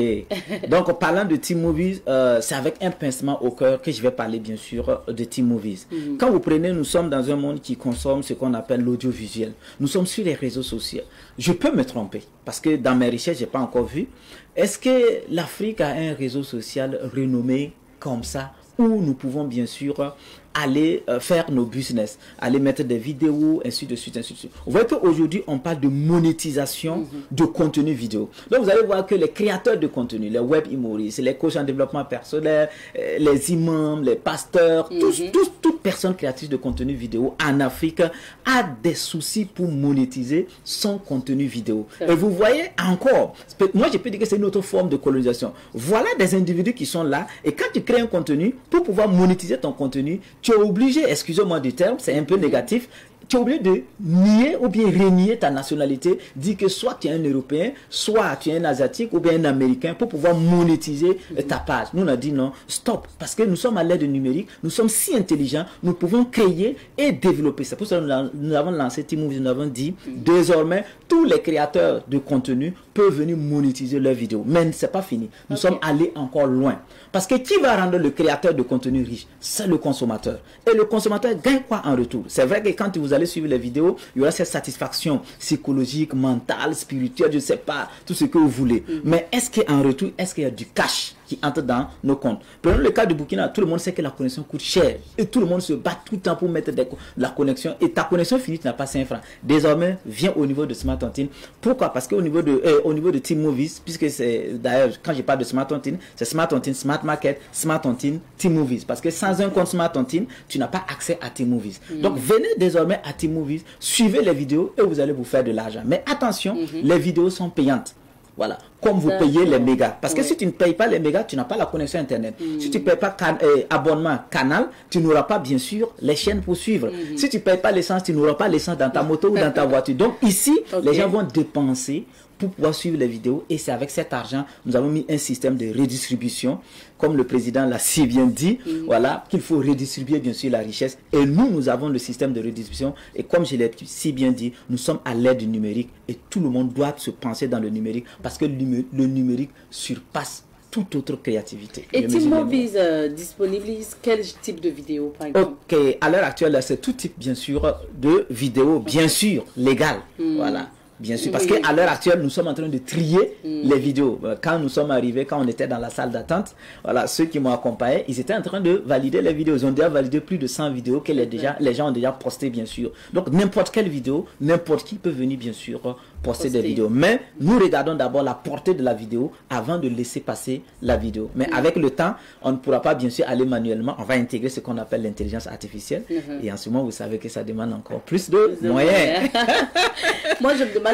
Donc, en parlant de Team Movies, c'est avec un pincement au cœur que je vais parler, bien sûr, de Team Movies. Quand vous prenez, nous sommes dans un monde qui consomme ce qu'on appelle l'audiovisuel. Nous sommes sur les réseaux sociaux. Je peux me tromper, parce que dans mes recherches, je n'ai pas encore vu. Est-ce que l'Afrique a un réseau social renommé comme ça, où nous pouvons bien sûr aller faire nos business, aller mettre des vidéos, ainsi de suite, ainsi de suite. Vous voyez qu'aujourd'hui, on parle de monétisation de contenu vidéo. Donc, vous allez voir que les créateurs de contenu, les web humoristes, les coachs en développement personnel, les imams, les pasteurs, toute personne créatrice de contenu vidéo en Afrique a des soucis pour monétiser son contenu vidéo. Et vous voyez encore, moi je peux dire que c'est une autre forme de colonisation. Voilà des individus qui sont là, et quand tu crées un contenu, pour pouvoir monétiser ton contenu, tu es obligé, excusez-moi du terme, c'est un peu négatif, tu es obligé de nier ou bien renier ta nationalité, dire que soit tu es un Européen, soit tu es un Asiatique ou bien un Américain pour pouvoir monétiser ta page. Nous on a dit non, stop, parce que nous sommes à l'ère du numérique, nous sommes si intelligents, nous pouvons créer et développer. C'est pour ça que nous avons lancé Team Movies, nous avons dit désormais tous les créateurs de contenu peuvent venir monétiser leurs vidéos. Mais ce n'est pas fini. Nous sommes allés encore loin. Parce que qui va rendre le créateur de contenu riche? C'est le consommateur. Et le consommateur gagne quoi en retour? C'est vrai que quand vous allez suivre les vidéos, il y aura cette satisfaction psychologique, mentale, spirituelle, je ne sais pas, tout ce que vous voulez. Mais est-ce qu'en retour, est-ce qu'il y a du cash qui entre dans nos comptes? Prenons le cas du Burkina, tout le monde sait que la connexion coûte cher. Et tout le monde se bat tout le temps pour mettre la connexion. Et ta connexion finie, tu n'as pas 5 francs. Désormais, viens au niveau de Smart Tontine. Pourquoi? Parce qu'au niveau de Team Movies, puisque c'est d'ailleurs, quand je parle de Smart Tontine, c'est Smart Tontine, Smart Market, Smart Tontine, Team Movies. Parce que sans un compte Smart Tontine, tu n'as pas accès à Team Movies. Donc, venez désormais à Team Movies, suivez les vidéos et vous allez vous faire de l'argent. Mais attention, les vidéos sont payantes. Voilà, comme vous payez les mégas. Parce que si tu ne payes pas les mégas, tu n'as pas la connexion Internet. Si tu ne payes pas abonnement canal, tu n'auras pas bien sûr les chaînes pour suivre. Si tu ne payes pas l'essence, tu n'auras pas l'essence dans ta moto ou dans ta voiture. Donc ici, les gens vont dépenser pour pouvoir suivre les vidéos. Et c'est avec cet argent, nous avons mis un système de redistribution. Comme le président l'a si bien dit, voilà, qu'il faut redistribuer bien sûr la richesse. Et nous avons le système de redistribution. Et comme je l'ai si bien dit, nous sommes à l'ère du numérique. Et tout le monde doit se penser dans le numérique. Parce que le numérique surpasse toute autre créativité. Et Team Movies disponibilise quel type de vidéo, par exemple? Ok, à l'heure actuelle, c'est tout type, bien sûr, de vidéos, bien sûr, légales. Voilà. Bien sûr, parce qu'à l'heure actuelle, nous sommes en train de trier les vidéos. Quand nous sommes arrivés, quand on était dans la salle d'attente, voilà, ceux qui m'ont accompagné, ils étaient en train de valider les vidéos. Ils ont déjà validé plus de 100 vidéos que les gens ont déjà postées, bien sûr. Donc, n'importe quelle vidéo, n'importe qui peut venir, bien sûr, poster des vidéos. Mais nous regardons d'abord la portée de la vidéo avant de laisser passer la vidéo. Mais avec le temps, on ne pourra pas, bien sûr, aller manuellement. On va intégrer ce qu'on appelle l'intelligence artificielle. Et en ce moment, vous savez que ça demande encore plus de moyens. Moi, je me demande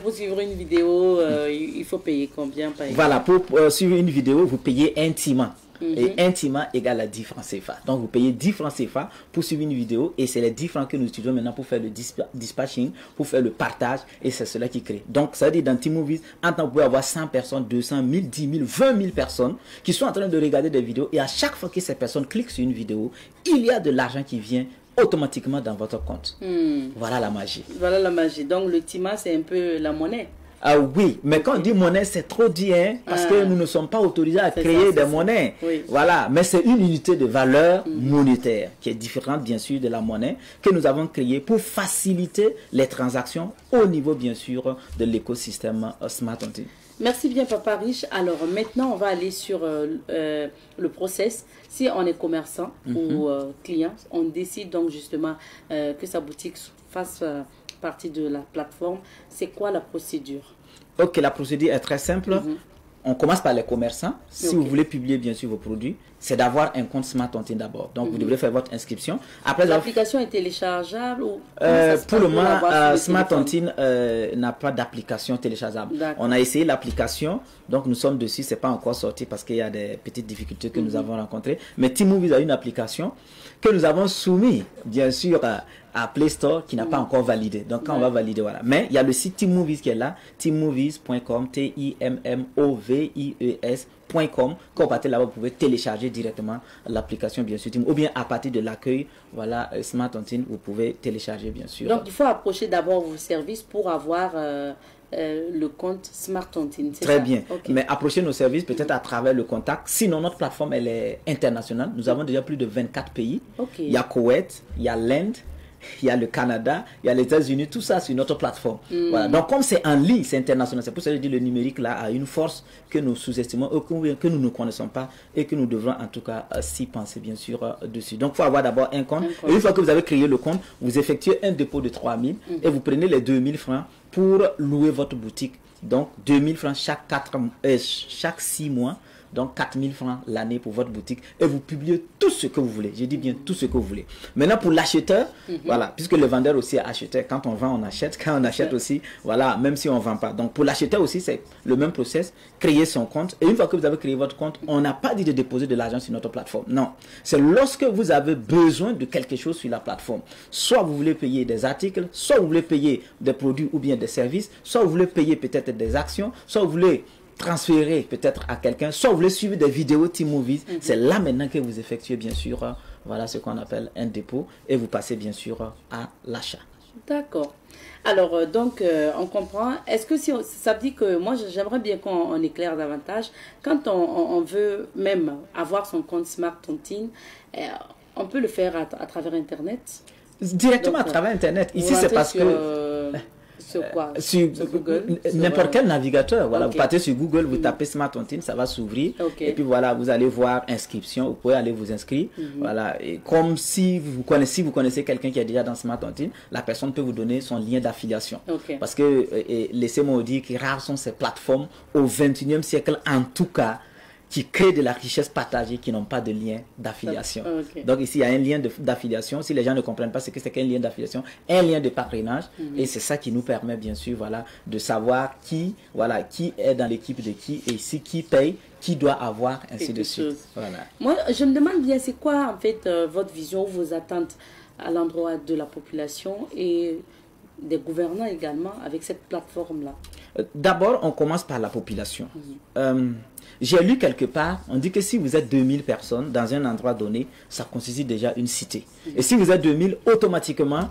pour suivre une vidéo, il faut payer combien par exemple? Voilà, pour suivre une vidéo, vous payez intimement. Et intimement égale à 10 francs CFA. Donc vous payez 10 francs CFA pour suivre une vidéo. Et c'est les 10 francs que nous utilisons maintenant pour faire le dispatching, pour faire le partage. Et c'est cela qui crée. Donc ça veut dire dans Team Movies, en temps, vous pouvez avoir 100 personnes, 200, 1000, 10 000, 20 000 personnes qui sont en train de regarder des vidéos. Et à chaque fois que ces personnes cliquent sur une vidéo, il y a de l'argent qui vient automatiquement dans votre compte. Voilà la magie. Voilà la magie. Donc le TIMA, c'est un peu la monnaie. Ah oui, mais quand on dit monnaie, c'est trop dit, hein, parce que nous ne sommes pas autorisés à créer des monnaies. Oui. Voilà, mais c'est une unité de valeur monétaire qui est différente, bien sûr, de la monnaie que nous avons créée pour faciliter les transactions au niveau, bien sûr, de l'écosystème Smart Tontine. Merci bien, Papa Riche. Alors maintenant, on va aller sur le process. Si on est commerçant ou client, on décide donc justement que sa boutique fasse partie de la plateforme. C'est quoi la procédure? Ok, la procédure est très simple. On commence par les commerçants. Si vous voulez publier bien sûr vos produits, c'est d'avoir un compte Smart Tontine d'abord. Donc, vous devrez faire votre inscription. Après, l'application est téléchargeable ou pour le moment, Smart Tontine n'a pas d'application téléchargeable. On a essayé l'application, donc nous sommes dessus. C'est pas encore sorti parce qu'il y a des petites difficultés que nous avons rencontrées. Mais T-Movies a une application que nous avons soumise, bien sûr, à Play Store qui n'a pas encore validé. Donc, quand on va valider, voilà. Mais il y a le site T-Movies qui est là, tmovies.com, TIMMOVIES.com. Quand vous partez là, vous pouvez télécharger directement l'application, bien sûr. Ou bien à partir de l'accueil, voilà, Smart Tontine, vous pouvez télécharger, bien sûr. Donc, il faut approcher d'abord vos services pour avoir le compte Smart Tontine. Très bien. Okay. Mais approchez nos services peut-être à travers le contact. Sinon, notre plateforme, elle est internationale. Nous avons déjà plus de 24 pays. Il y a Koweït, il y a l'Inde, il y a le Canada, il y a les États-Unis, tout ça sur notre plateforme. Voilà. Donc, comme c'est en ligne, c'est international. C'est pour ça que je dis le numérique là a une force que nous sous-estimons, que nous ne connaissons pas et que nous devrons en tout cas s'y penser bien sûr dessus. Donc, il faut avoir d'abord un compte. Et une fois que vous avez créé le compte, vous effectuez un dépôt de 3 000 et vous prenez les 2 000 francs pour louer votre boutique. Donc, 2 000 francs chaque 6 mois. Donc 4 000 francs l'année pour votre boutique et vous publiez tout ce que vous voulez. Je dis bien tout ce que vous voulez. Maintenant pour l'acheteur, voilà, puisque le vendeur aussi est acheteur. Quand on vend, on achète. Quand on achète aussi, voilà, même si on ne vend pas. Donc pour l'acheteur aussi, c'est le même process. Créer son compte. Et une fois que vous avez créé votre compte, on n'a pas dit de déposer de l'argent sur notre plateforme. Non. C'est lorsque vous avez besoin de quelque chose sur la plateforme. Soit vous voulez payer des articles, soit vous voulez payer des produits ou bien des services, soit vous voulez payer peut-être des actions, soit vous voulez transférer peut-être à quelqu'un, soit vous voulez suivre des vidéos T-Movies, c'est là maintenant que vous effectuez bien sûr, voilà ce qu'on appelle un dépôt et vous passez bien sûr à l'achat. D'accord. Alors donc on comprend. Est-ce que si ça dit que moi j'aimerais bien qu'on éclaire davantage quand on veut même avoir son compte Smart Tontine, on peut le faire à travers Internet. Directement donc, à travers Internet. Ici c'est parce que sur quoi? Sur Google, n'importe quel navigateur. Voilà, vous partez sur Google, vous tapez Smart Tontine, ça va s'ouvrir. Et puis voilà, vous allez voir inscription, vous pouvez aller vous inscrire. Voilà, et comme si vous connaissez quelqu'un qui est déjà dans Smart Tontine, la personne peut vous donner son lien d'affiliation. Parce que laissez-moi vous dire que rares sont ces plateformes au 21e siècle en tout cas qui créent de la richesse partagée qui n'ont pas de lien d'affiliation. Donc ici, il y a un lien d'affiliation. Si les gens ne comprennent pas ce que c'est qu'un lien d'affiliation, un lien de parrainage, et c'est ça qui nous permet bien sûr voilà, de savoir qui est dans l'équipe de qui, et si qui paye, qui doit avoir, ainsi de suite. Voilà. Moi, je me demande bien, c'est quoi en fait votre vision, vos attentes à l'endroit de la population et des gouvernants également avec cette plateforme-là? D'abord, on commence par la population. J'ai lu quelque part, on dit que si vous êtes 2000 personnes dans un endroit donné, ça constitue déjà une cité. Et si vous êtes 2000, automatiquement,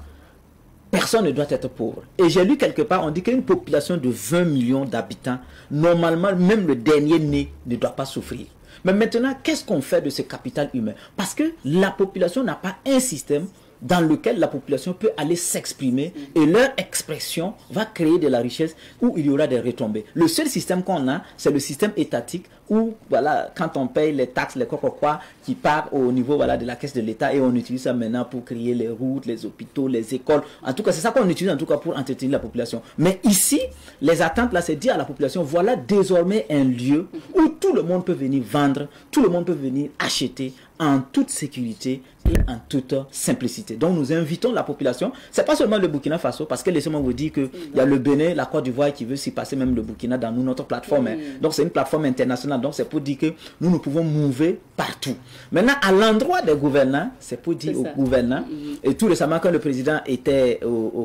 personne ne doit être pauvre. Et j'ai lu quelque part, on dit qu'une population de 20 millions d'habitants, normalement, même le dernier né ne doit pas souffrir. Mais maintenant, qu'est-ce qu'on fait de ce capital humain? Parce que la population n'a pas un système dans lequel la population peut aller s'exprimer et leur expression va créer de la richesse où il y aura des retombées. Le seul système qu'on a, c'est le système étatique où, voilà, quand on paye les taxes, les quoi, qui part au niveau voilà, de la caisse de l'État et on utilise ça maintenant pour créer les routes, les hôpitaux, les écoles. En tout cas, c'est ça qu'on utilise en tout cas pour entretenir la population. Mais ici, les attentes là, c'est dire à la population, voilà désormais un lieu où tout le monde peut venir vendre, tout le monde peut venir acheter en toute sécurité et en toute simplicité. Donc nous invitons la population, c'est pas seulement le Burkina Faso, parce que laissez-moi vous dire qu'il y a le Bénin, la Côte d'Ivoire qui veut s'y passer, même le Burkina dans notre plateforme. Donc c'est une plateforme internationale, donc c'est pour dire que nous pouvons mouver partout. Maintenant, à l'endroit des gouvernants, c'est pour dire aux gouvernants, et tout récemment quand le président était,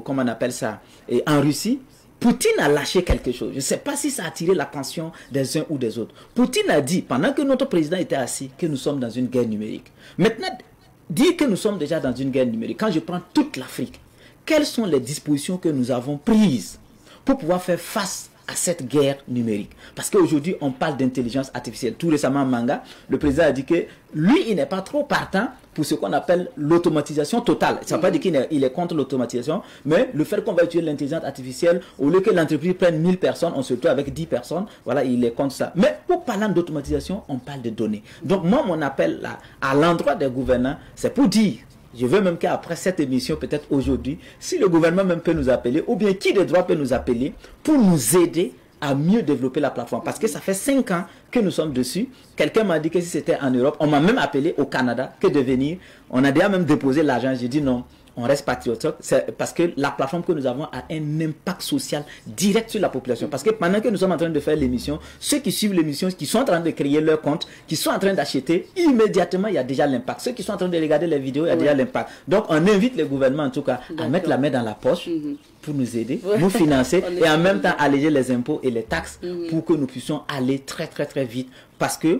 comment on appelle ça, en Russie, Poutine a lâché quelque chose. Je ne sais pas si ça a attiré l'attention des uns ou des autres. Poutine a dit, pendant que notre président était assis, que nous sommes dans une guerre numérique. Maintenant, dire que nous sommes déjà dans une guerre numérique, quand je prends toute l'Afrique, quelles sont les dispositions que nous avons prises pour pouvoir faire face à cette guerre numérique? Parce qu'aujourd'hui, on parle d'intelligence artificielle. Tout récemment, Manga, le président a dit que lui, il n'est pas trop partant pour ce qu'on appelle l'automatisation totale. Ça ne veut pas dire qu'il est contre l'automatisation, mais le fait qu'on va utiliser l'intelligence artificielle, au lieu que l'entreprise prenne 1000 personnes, on se retrouve avec 10 personnes, voilà, il est contre ça. Mais pour parler d'automatisation, on parle de données. Donc moi, mon appel là, à l'endroit des gouvernants, c'est pour dire, je veux même qu'après cette émission, peut-être aujourd'hui, si le gouvernement même peut nous appeler, ou bien qui de droit peut nous appeler, pour nous aider à mieux développer la plateforme. Parce que ça fait 5 ans que nous sommes dessus. Quelqu'un m'a dit que si c'était en Europe, on m'a même appelé au Canada que de venir. On a déjà même déposé l'argent. J'ai dit non. On reste patriote, c'est parce que la plateforme que nous avons a un impact social direct sur la population. Parce que pendant que nous sommes en train de faire l'émission, ceux qui suivent l'émission, qui sont en train de créer leur compte, qui sont en train d'acheter, immédiatement, il y a déjà l'impact. Ceux qui sont en train de regarder les vidéos, il y a déjà l'impact. Donc, on invite les gouvernements, en tout cas, à mettre la main dans la poche pour nous aider, nous financer et en même temps alléger les impôts et les taxes pour que nous puissions aller très, très, très vite. Parce que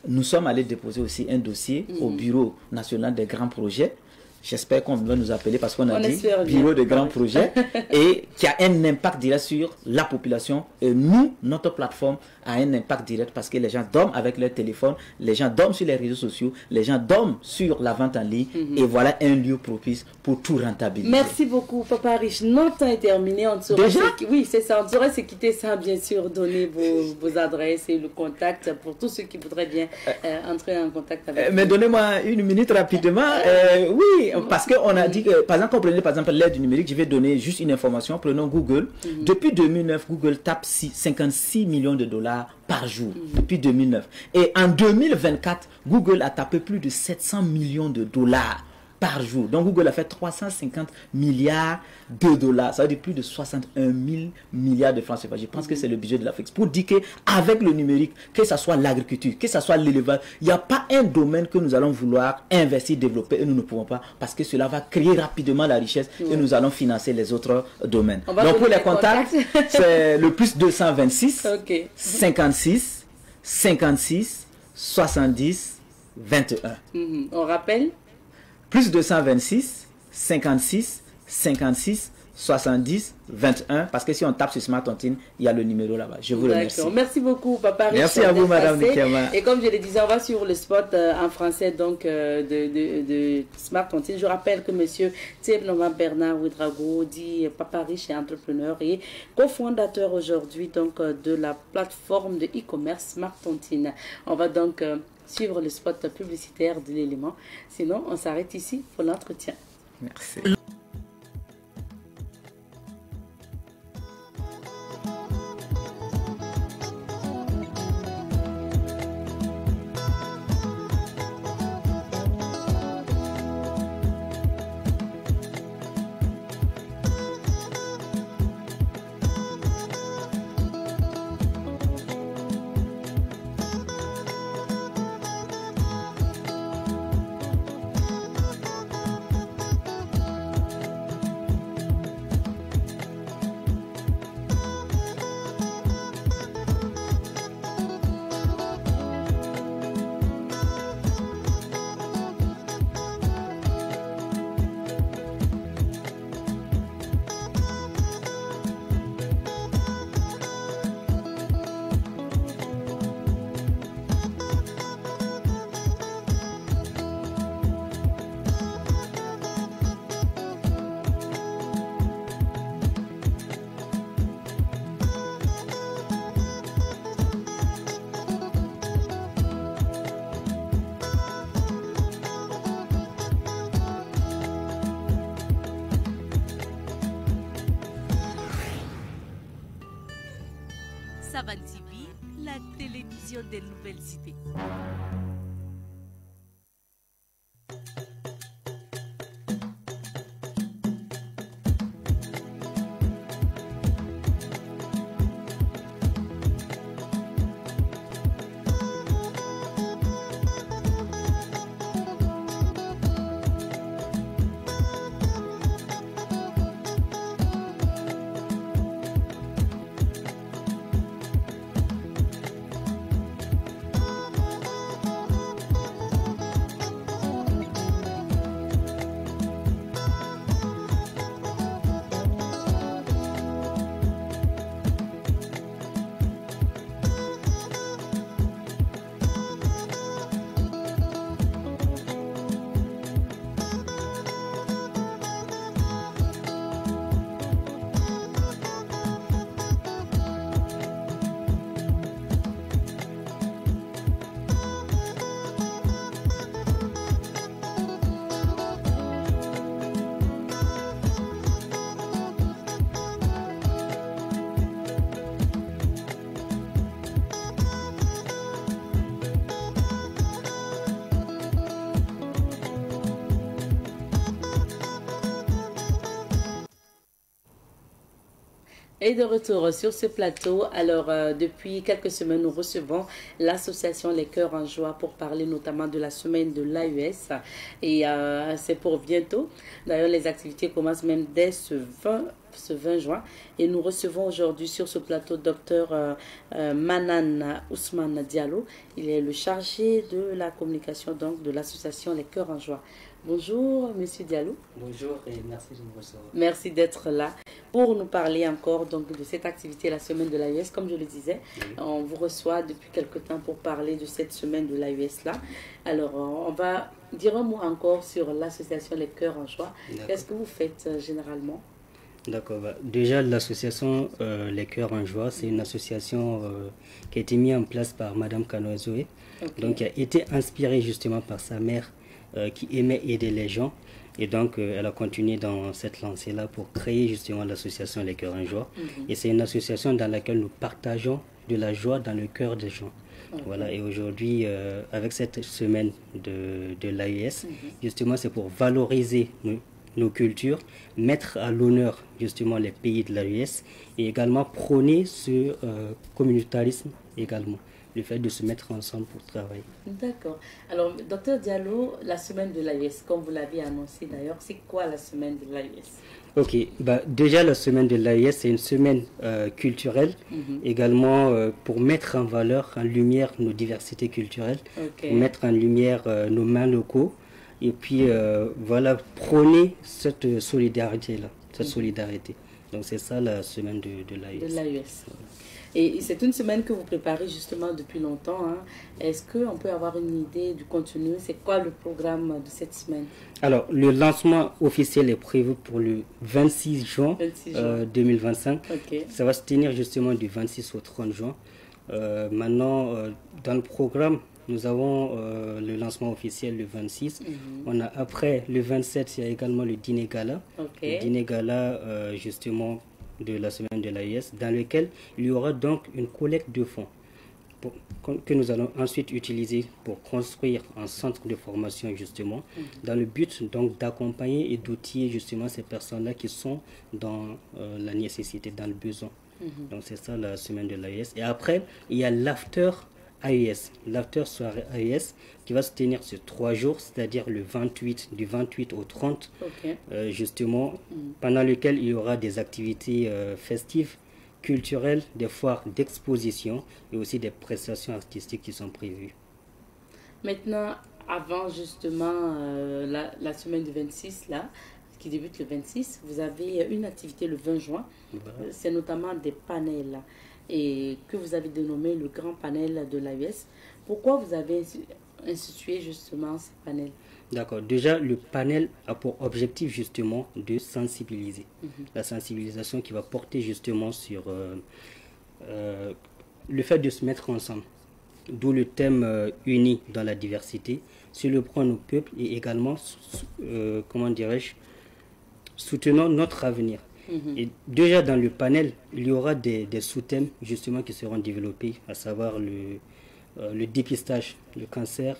nous sommes allés déposer aussi un dossier au Bureau national des grands projets. J'espère qu'on va nous appeler parce qu'on a dit bureau de grands projets et qui a un impact direct sur la population. Et nous, notre plateforme a un impact direct parce que les gens dorment avec leur téléphone, les gens dorment sur les réseaux sociaux, les gens dorment sur la vente en ligne et voilà un lieu propice pour tout rentabiliser. Merci beaucoup, Papa Riche. Notre temps est terminé. On déjà oui, c'est ça. On saurait se quitter sans bien sûr donner vos adresses et le contact pour tous ceux qui voudraient bien entrer en contact avec vous. Mais donnez-moi une minute rapidement. Oui. Parce qu'on a dit que, par exemple, comprenez par exemple l'aide du numérique, je vais donner juste une information. Prenons Google. Depuis 2009, Google tape 56 millions de dollars par jour. Depuis 2009. Et en 2024, Google a tapé plus de 700 millions de dollars par jour. Donc Google a fait 350 milliards de dollars. Ça veut dire plus de 61 000 milliards de francs CFA. Je pense que c'est le budget de l'Afrique. Pour dire qu'avec le numérique, que ce soit l'agriculture, que ce soit l'élevage, il n'y a pas un domaine que nous allons vouloir investir, développer et nous ne pouvons pas parce que cela va créer rapidement la richesse et nous allons financer les autres domaines. Donc pour les contacts, c'est le plus 226 56 56 70 21. On rappelle plus 226 56 56 70 21 parce que si on tape sur Smart Tontine, il y a le numéro là-bas. Je vous remercie. Merci beaucoup, Papa Riche. Merci à vous, Madame Nikiama. Et comme je le disais, on va sur le spot en français donc de Smart Tontine. Je rappelle que Monsieur Tsebloma Bernard Ouedraogo dit Papa Riche est entrepreneur et cofondateur aujourd'hui donc de la plateforme de e-commerce Smart Tontine. On va donc suivre le spot publicitaire de l'élément. Sinon, on s'arrête ici pour l'entretien. Merci. Savan TV, la télévision des nouvelles idées. Et de retour sur ce plateau, alors depuis quelques semaines, nous recevons l'association Les Cœurs en Joie pour parler notamment de la semaine de l'AES. Et c'est pour bientôt. D'ailleurs, les activités commencent même dès ce 20 juin. Et nous recevons aujourd'hui sur ce plateau Dr Manan Ousmane Diallo. Il est le chargé de la communication donc, de l'association Les Cœurs en Joie. Bonjour, Monsieur Diallo. Bonjour et merci de me recevoir. Merci d'être là pour nous parler encore donc, de cette activité, la semaine de l'AES. Comme je le disais, on vous reçoit depuis quelque temps pour parler de cette semaine de l'AES-là. Alors, on va dire un mot encore sur l'association Les Cœurs en Joie. Qu'est-ce que vous faites généralement? D'accord. Déjà, l'association Les Cœurs en Joie, c'est une association qui a été mise en place par Madame Kanozoé, donc qui a été inspirée justement par sa mère qui aimait aider les gens. Et donc, elle a continué dans cette lancée-là pour créer justement l'association Les Cœurs en Joie. Et c'est une association dans laquelle nous partageons de la joie dans le cœur des gens. Voilà, et aujourd'hui, avec cette semaine de l'AES, justement, c'est pour valoriser nos cultures, mettre à l'honneur justement les pays de l'AES et également prôner ce communautarisme également. Le fait de se mettre ensemble pour travailler. D'accord. Alors, docteur Diallo, la semaine de l'AES, comme vous l'avez annoncé d'ailleurs, c'est quoi la semaine de l'AES? Ok, déjà la semaine de l'AES, c'est une semaine culturelle, également pour mettre en valeur, en lumière nos diversités culturelles, pour mettre en lumière nos mains locaux, et puis voilà, prôner cette solidarité-là, cette solidarité. Donc c'est ça la semaine de l'AES. De l'AES. Et c'est une semaine que vous préparez justement depuis longtemps. Hein. Est-ce qu'on peut avoir une idée du contenu? C'est quoi le programme de cette semaine? Alors, le lancement officiel est prévu pour le 26 juin, 2025. Ça va se tenir justement du 26 au 30 juin. Maintenant, dans le programme, nous avons le lancement officiel le 26. On a après le 27, il y a également le dîner gala. Le dîner gala, justement, de la semaine de l'AES, dans lequel il y aura donc une collecte de fonds que nous allons ensuite utiliser pour construire un centre de formation justement, dans le but donc d'accompagner et d'outiller justement ces personnes-là qui sont dans la nécessité, dans le besoin. Donc c'est ça la semaine de l'AES. Et après, il y a l'after AES, l'after soirée AES, qui va se tenir sur 3 jours, c'est-à-dire le 28, du 28 au 30, justement, pendant lequel il y aura des activités festives, culturelles, des foires d'exposition et aussi des prestations artistiques qui sont prévues. Maintenant, avant justement la semaine du 26, là, qui débute le 26, vous avez une activité le 20 juin, c'est notamment des panels, et que vous avez dénommé le grand panel de l'AES. Pourquoi vous avez institué justement ce panel? D'accord. Déjà, le panel a pour objectif justement de sensibiliser. La sensibilisation qui va porter justement sur le fait de se mettre ensemble. D'où le thème uni dans la diversité, sur le point nos peuples et également, comment dirais-je, soutenons notre avenir. Et déjà dans le panel, il y aura des sous-thèmes justement qui seront développés, à savoir le dépistage, le cancer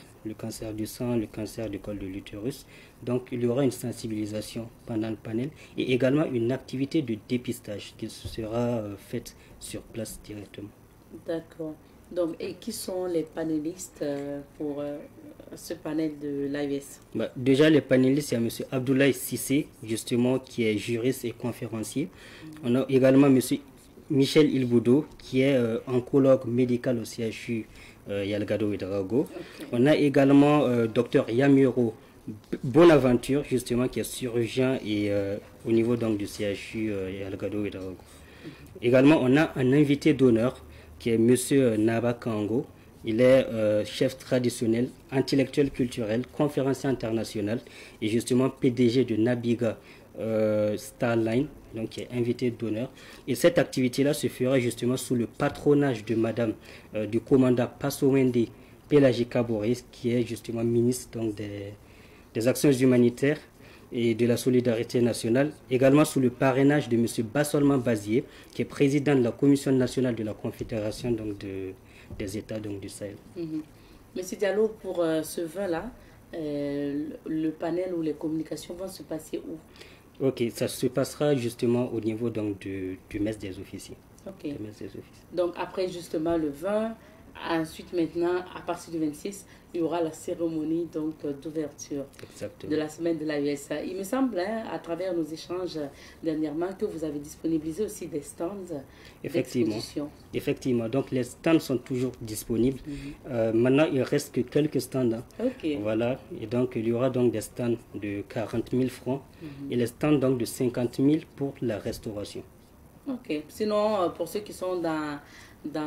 du sang, le cancer du col de l'utérus. Donc il y aura une sensibilisation pendant le panel et également une activité de dépistage qui sera faite sur place directement. D'accord. Donc, et qui sont les panélistes pour ce panel de l'AES? Déjà, les panélistes, il y a M. Abdoulaye Sissé, justement, qui est juriste et conférencier. On a également M. Michel Ilboudo, qui est oncologue médical au CHU Yalgado et Drago. On a également Dr Yamiro Bonaventure, justement, qui est chirurgien et au niveau donc, du CHU Yalgado et Drago. Également, on a un invité d'honneur, qui est M. Naba Kango. Il est chef traditionnel, intellectuel culturel, conférencier international et justement PDG de Nabiga Starline, donc qui est invité d'honneur. Et cette activité-là se fera justement sous le patronage de Madame du commandant Passowende Pelagika Boris, qui est justement ministre donc, des Actions humanitaires et de la solidarité nationale, également sous le parrainage de M. Bassolman Bazier, qui est président de la Commission nationale de la Confédération donc, des États donc, du Sahel. Monsieur Diallo, pour ce vin-là, le panel ou les communications vont se passer où? Ok, ça se passera justement au niveau donc du mess des officiers. Ok. Donc après justement le 20, ensuite maintenant, à partir du 26, il y aura la cérémonie donc d'ouverture de la semaine de l'AES. Il me semble, hein, à travers nos échanges dernièrement, que vous avez disponibilisé aussi des stands d'exposition. Effectivement, donc les stands sont toujours disponibles. Maintenant, il reste que quelques stands. Hein. Voilà, et donc il y aura donc des stands de 40 000 francs et les stands donc de 50 000 pour la restauration. Ok. Sinon, pour ceux qui sont dans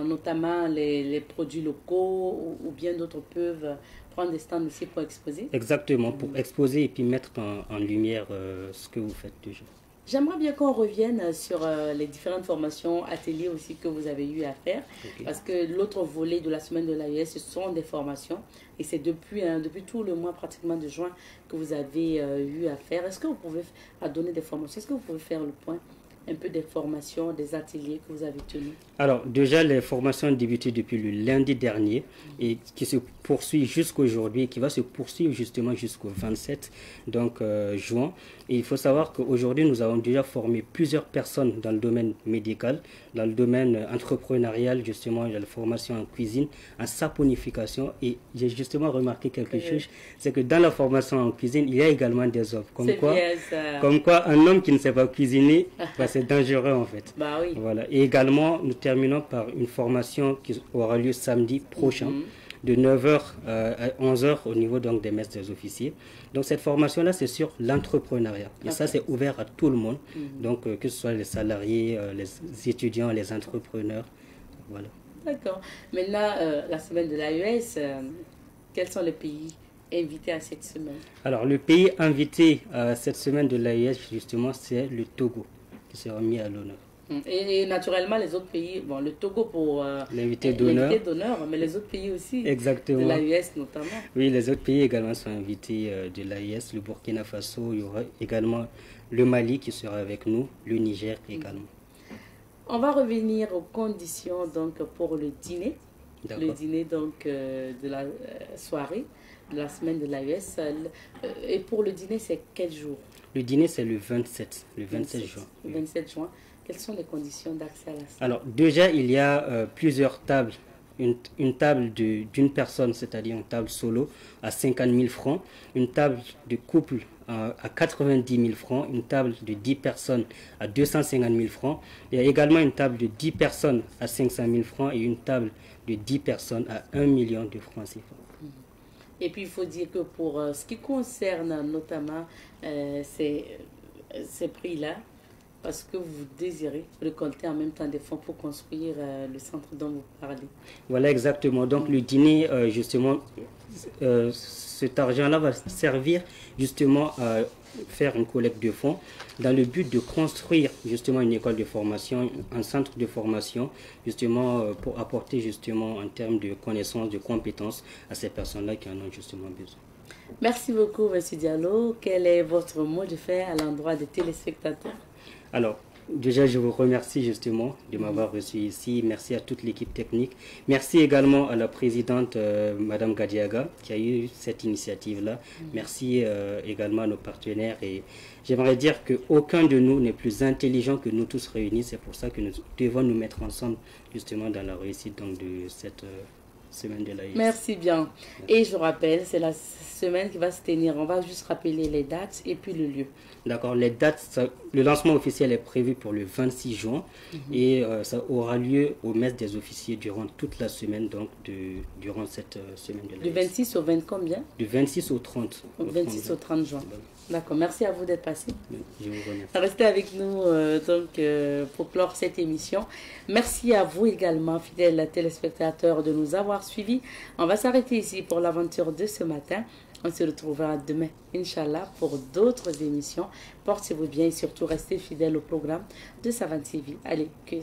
notamment les produits locaux ou bien d'autres peuvent prendre des stands aussi pour exposer. Exactement, pour exposer et puis mettre en lumière ce que vous faites toujours. J'aimerais bien qu'on revienne sur les différentes formations, ateliers aussi que vous avez eu à faire. Parce que l'autre volet de la semaine de l'AES, ce sont des formations. Et c'est depuis tout le mois pratiquement de juin que vous avez eu à faire. Est-ce que vous pouvez donner des formations? Est-ce que vous pouvez faire le point un peu des formations, des ateliers que vous avez tenus? Alors, déjà, les formations ont débuté depuis le lundi dernier et qui se poursuit jusqu'aujourd'hui et qui va se poursuivre justement jusqu'au 27 donc, juin. Et il faut savoir qu'aujourd'hui, nous avons déjà formé plusieurs personnes dans le domaine médical, dans le domaine entrepreneurial, justement, il y a la formation en cuisine, en saponification. Et j'ai justement remarqué quelque chose, c'est que dans la formation en cuisine, il y a également des hommes. Comme quoi, un homme qui ne sait pas cuisiner, c'est dangereux en fait. Bah oui. Voilà. Et également, nous terminons par une formation qui aura lieu samedi prochain, de 9h à 11h au niveau donc des messes des officiers. Donc cette formation-là, c'est sur l'entrepreneuriat. Et ça, c'est ouvert à tout le monde. Donc que ce soit les salariés, les étudiants, les entrepreneurs. Voilà. D'accord. Maintenant, la semaine de l'AES, quels sont les pays invités à cette semaine? Alors, le pays invité à cette semaine de l'AES, justement, c'est le Togo, qui sera mis à l'honneur. Et naturellement, les autres pays, bon, le Togo pour l'invité d'honneur, mais les autres pays aussi, exactement, de l'AES notamment. Oui, les autres pays également sont invités de l'AES, le Burkina Faso, il y aura également le Mali qui sera avec nous, le Niger également. On va revenir aux conditions donc, pour le dîner. Le dîner donc, de la soirée, de la semaine de l'AES. Et pour le dîner, c'est quel jour? Le dîner, c'est le 27 juin. Le 27 juin. Quelles sont les conditions d'accès à la salle? Alors, déjà, il y a plusieurs tables. Une table d'une personne, c'est-à-dire une table solo, à 50 000 francs. Une table de couple à 90 000 francs. Une table de 10 personnes à 250 000 francs. Il y a également une table de 10 personnes à 500 000 francs et une table de 10 personnes à 1 million de francs CFA. Et puis, il faut dire que pour ce qui concerne notamment ces prix-là, parce que vous désirez récolter en même temps des fonds pour construire le centre dont vous parlez. Voilà, exactement. Donc, le dîner, justement, cet argent-là va servir justement à faire une collecte de fonds dans le but de construire justement une école de formation, un centre de formation, justement pour apporter justement en termes de connaissances, de compétences à ces personnes-là qui en ont justement besoin. Merci beaucoup, M. Diallo. Quel est votre mot de fin à l'endroit des téléspectateurs? Alors, déjà, je vous remercie justement de m'avoir reçu ici. Merci à toute l'équipe technique. Merci également à la présidente, Madame Gadiaga, qui a eu cette initiative-là. Merci également à nos partenaires. Et j'aimerais dire qu'aucun de nous n'est plus intelligent que nous tous réunis. C'est pour ça que nous devons nous mettre ensemble justement dans la réussite donc, de cette semaine de l'AES. Merci bien. Et je rappelle, c'est la semaine qui va se tenir. On va juste rappeler les dates et puis le lieu. D'accord, les dates, le lancement officiel est prévu pour le 26 juin et ça aura lieu au mess des officiers durant toute la semaine, donc durant cette semaine de l'AES. Du 26 au 20 combien? Du 26 au 30. Au 26 au 30 juin. D'accord, merci à vous d'être passé. Je vous remercie. Restez avec nous pour clore cette émission. Merci à vous également, fidèles téléspectateurs, de nous avoir suivis. On va s'arrêter ici pour l'aventure de ce matin. On se retrouvera demain, Inch'Allah, pour d'autres émissions. Portez-vous bien et surtout restez fidèles au programme de Savane TV. Allez, que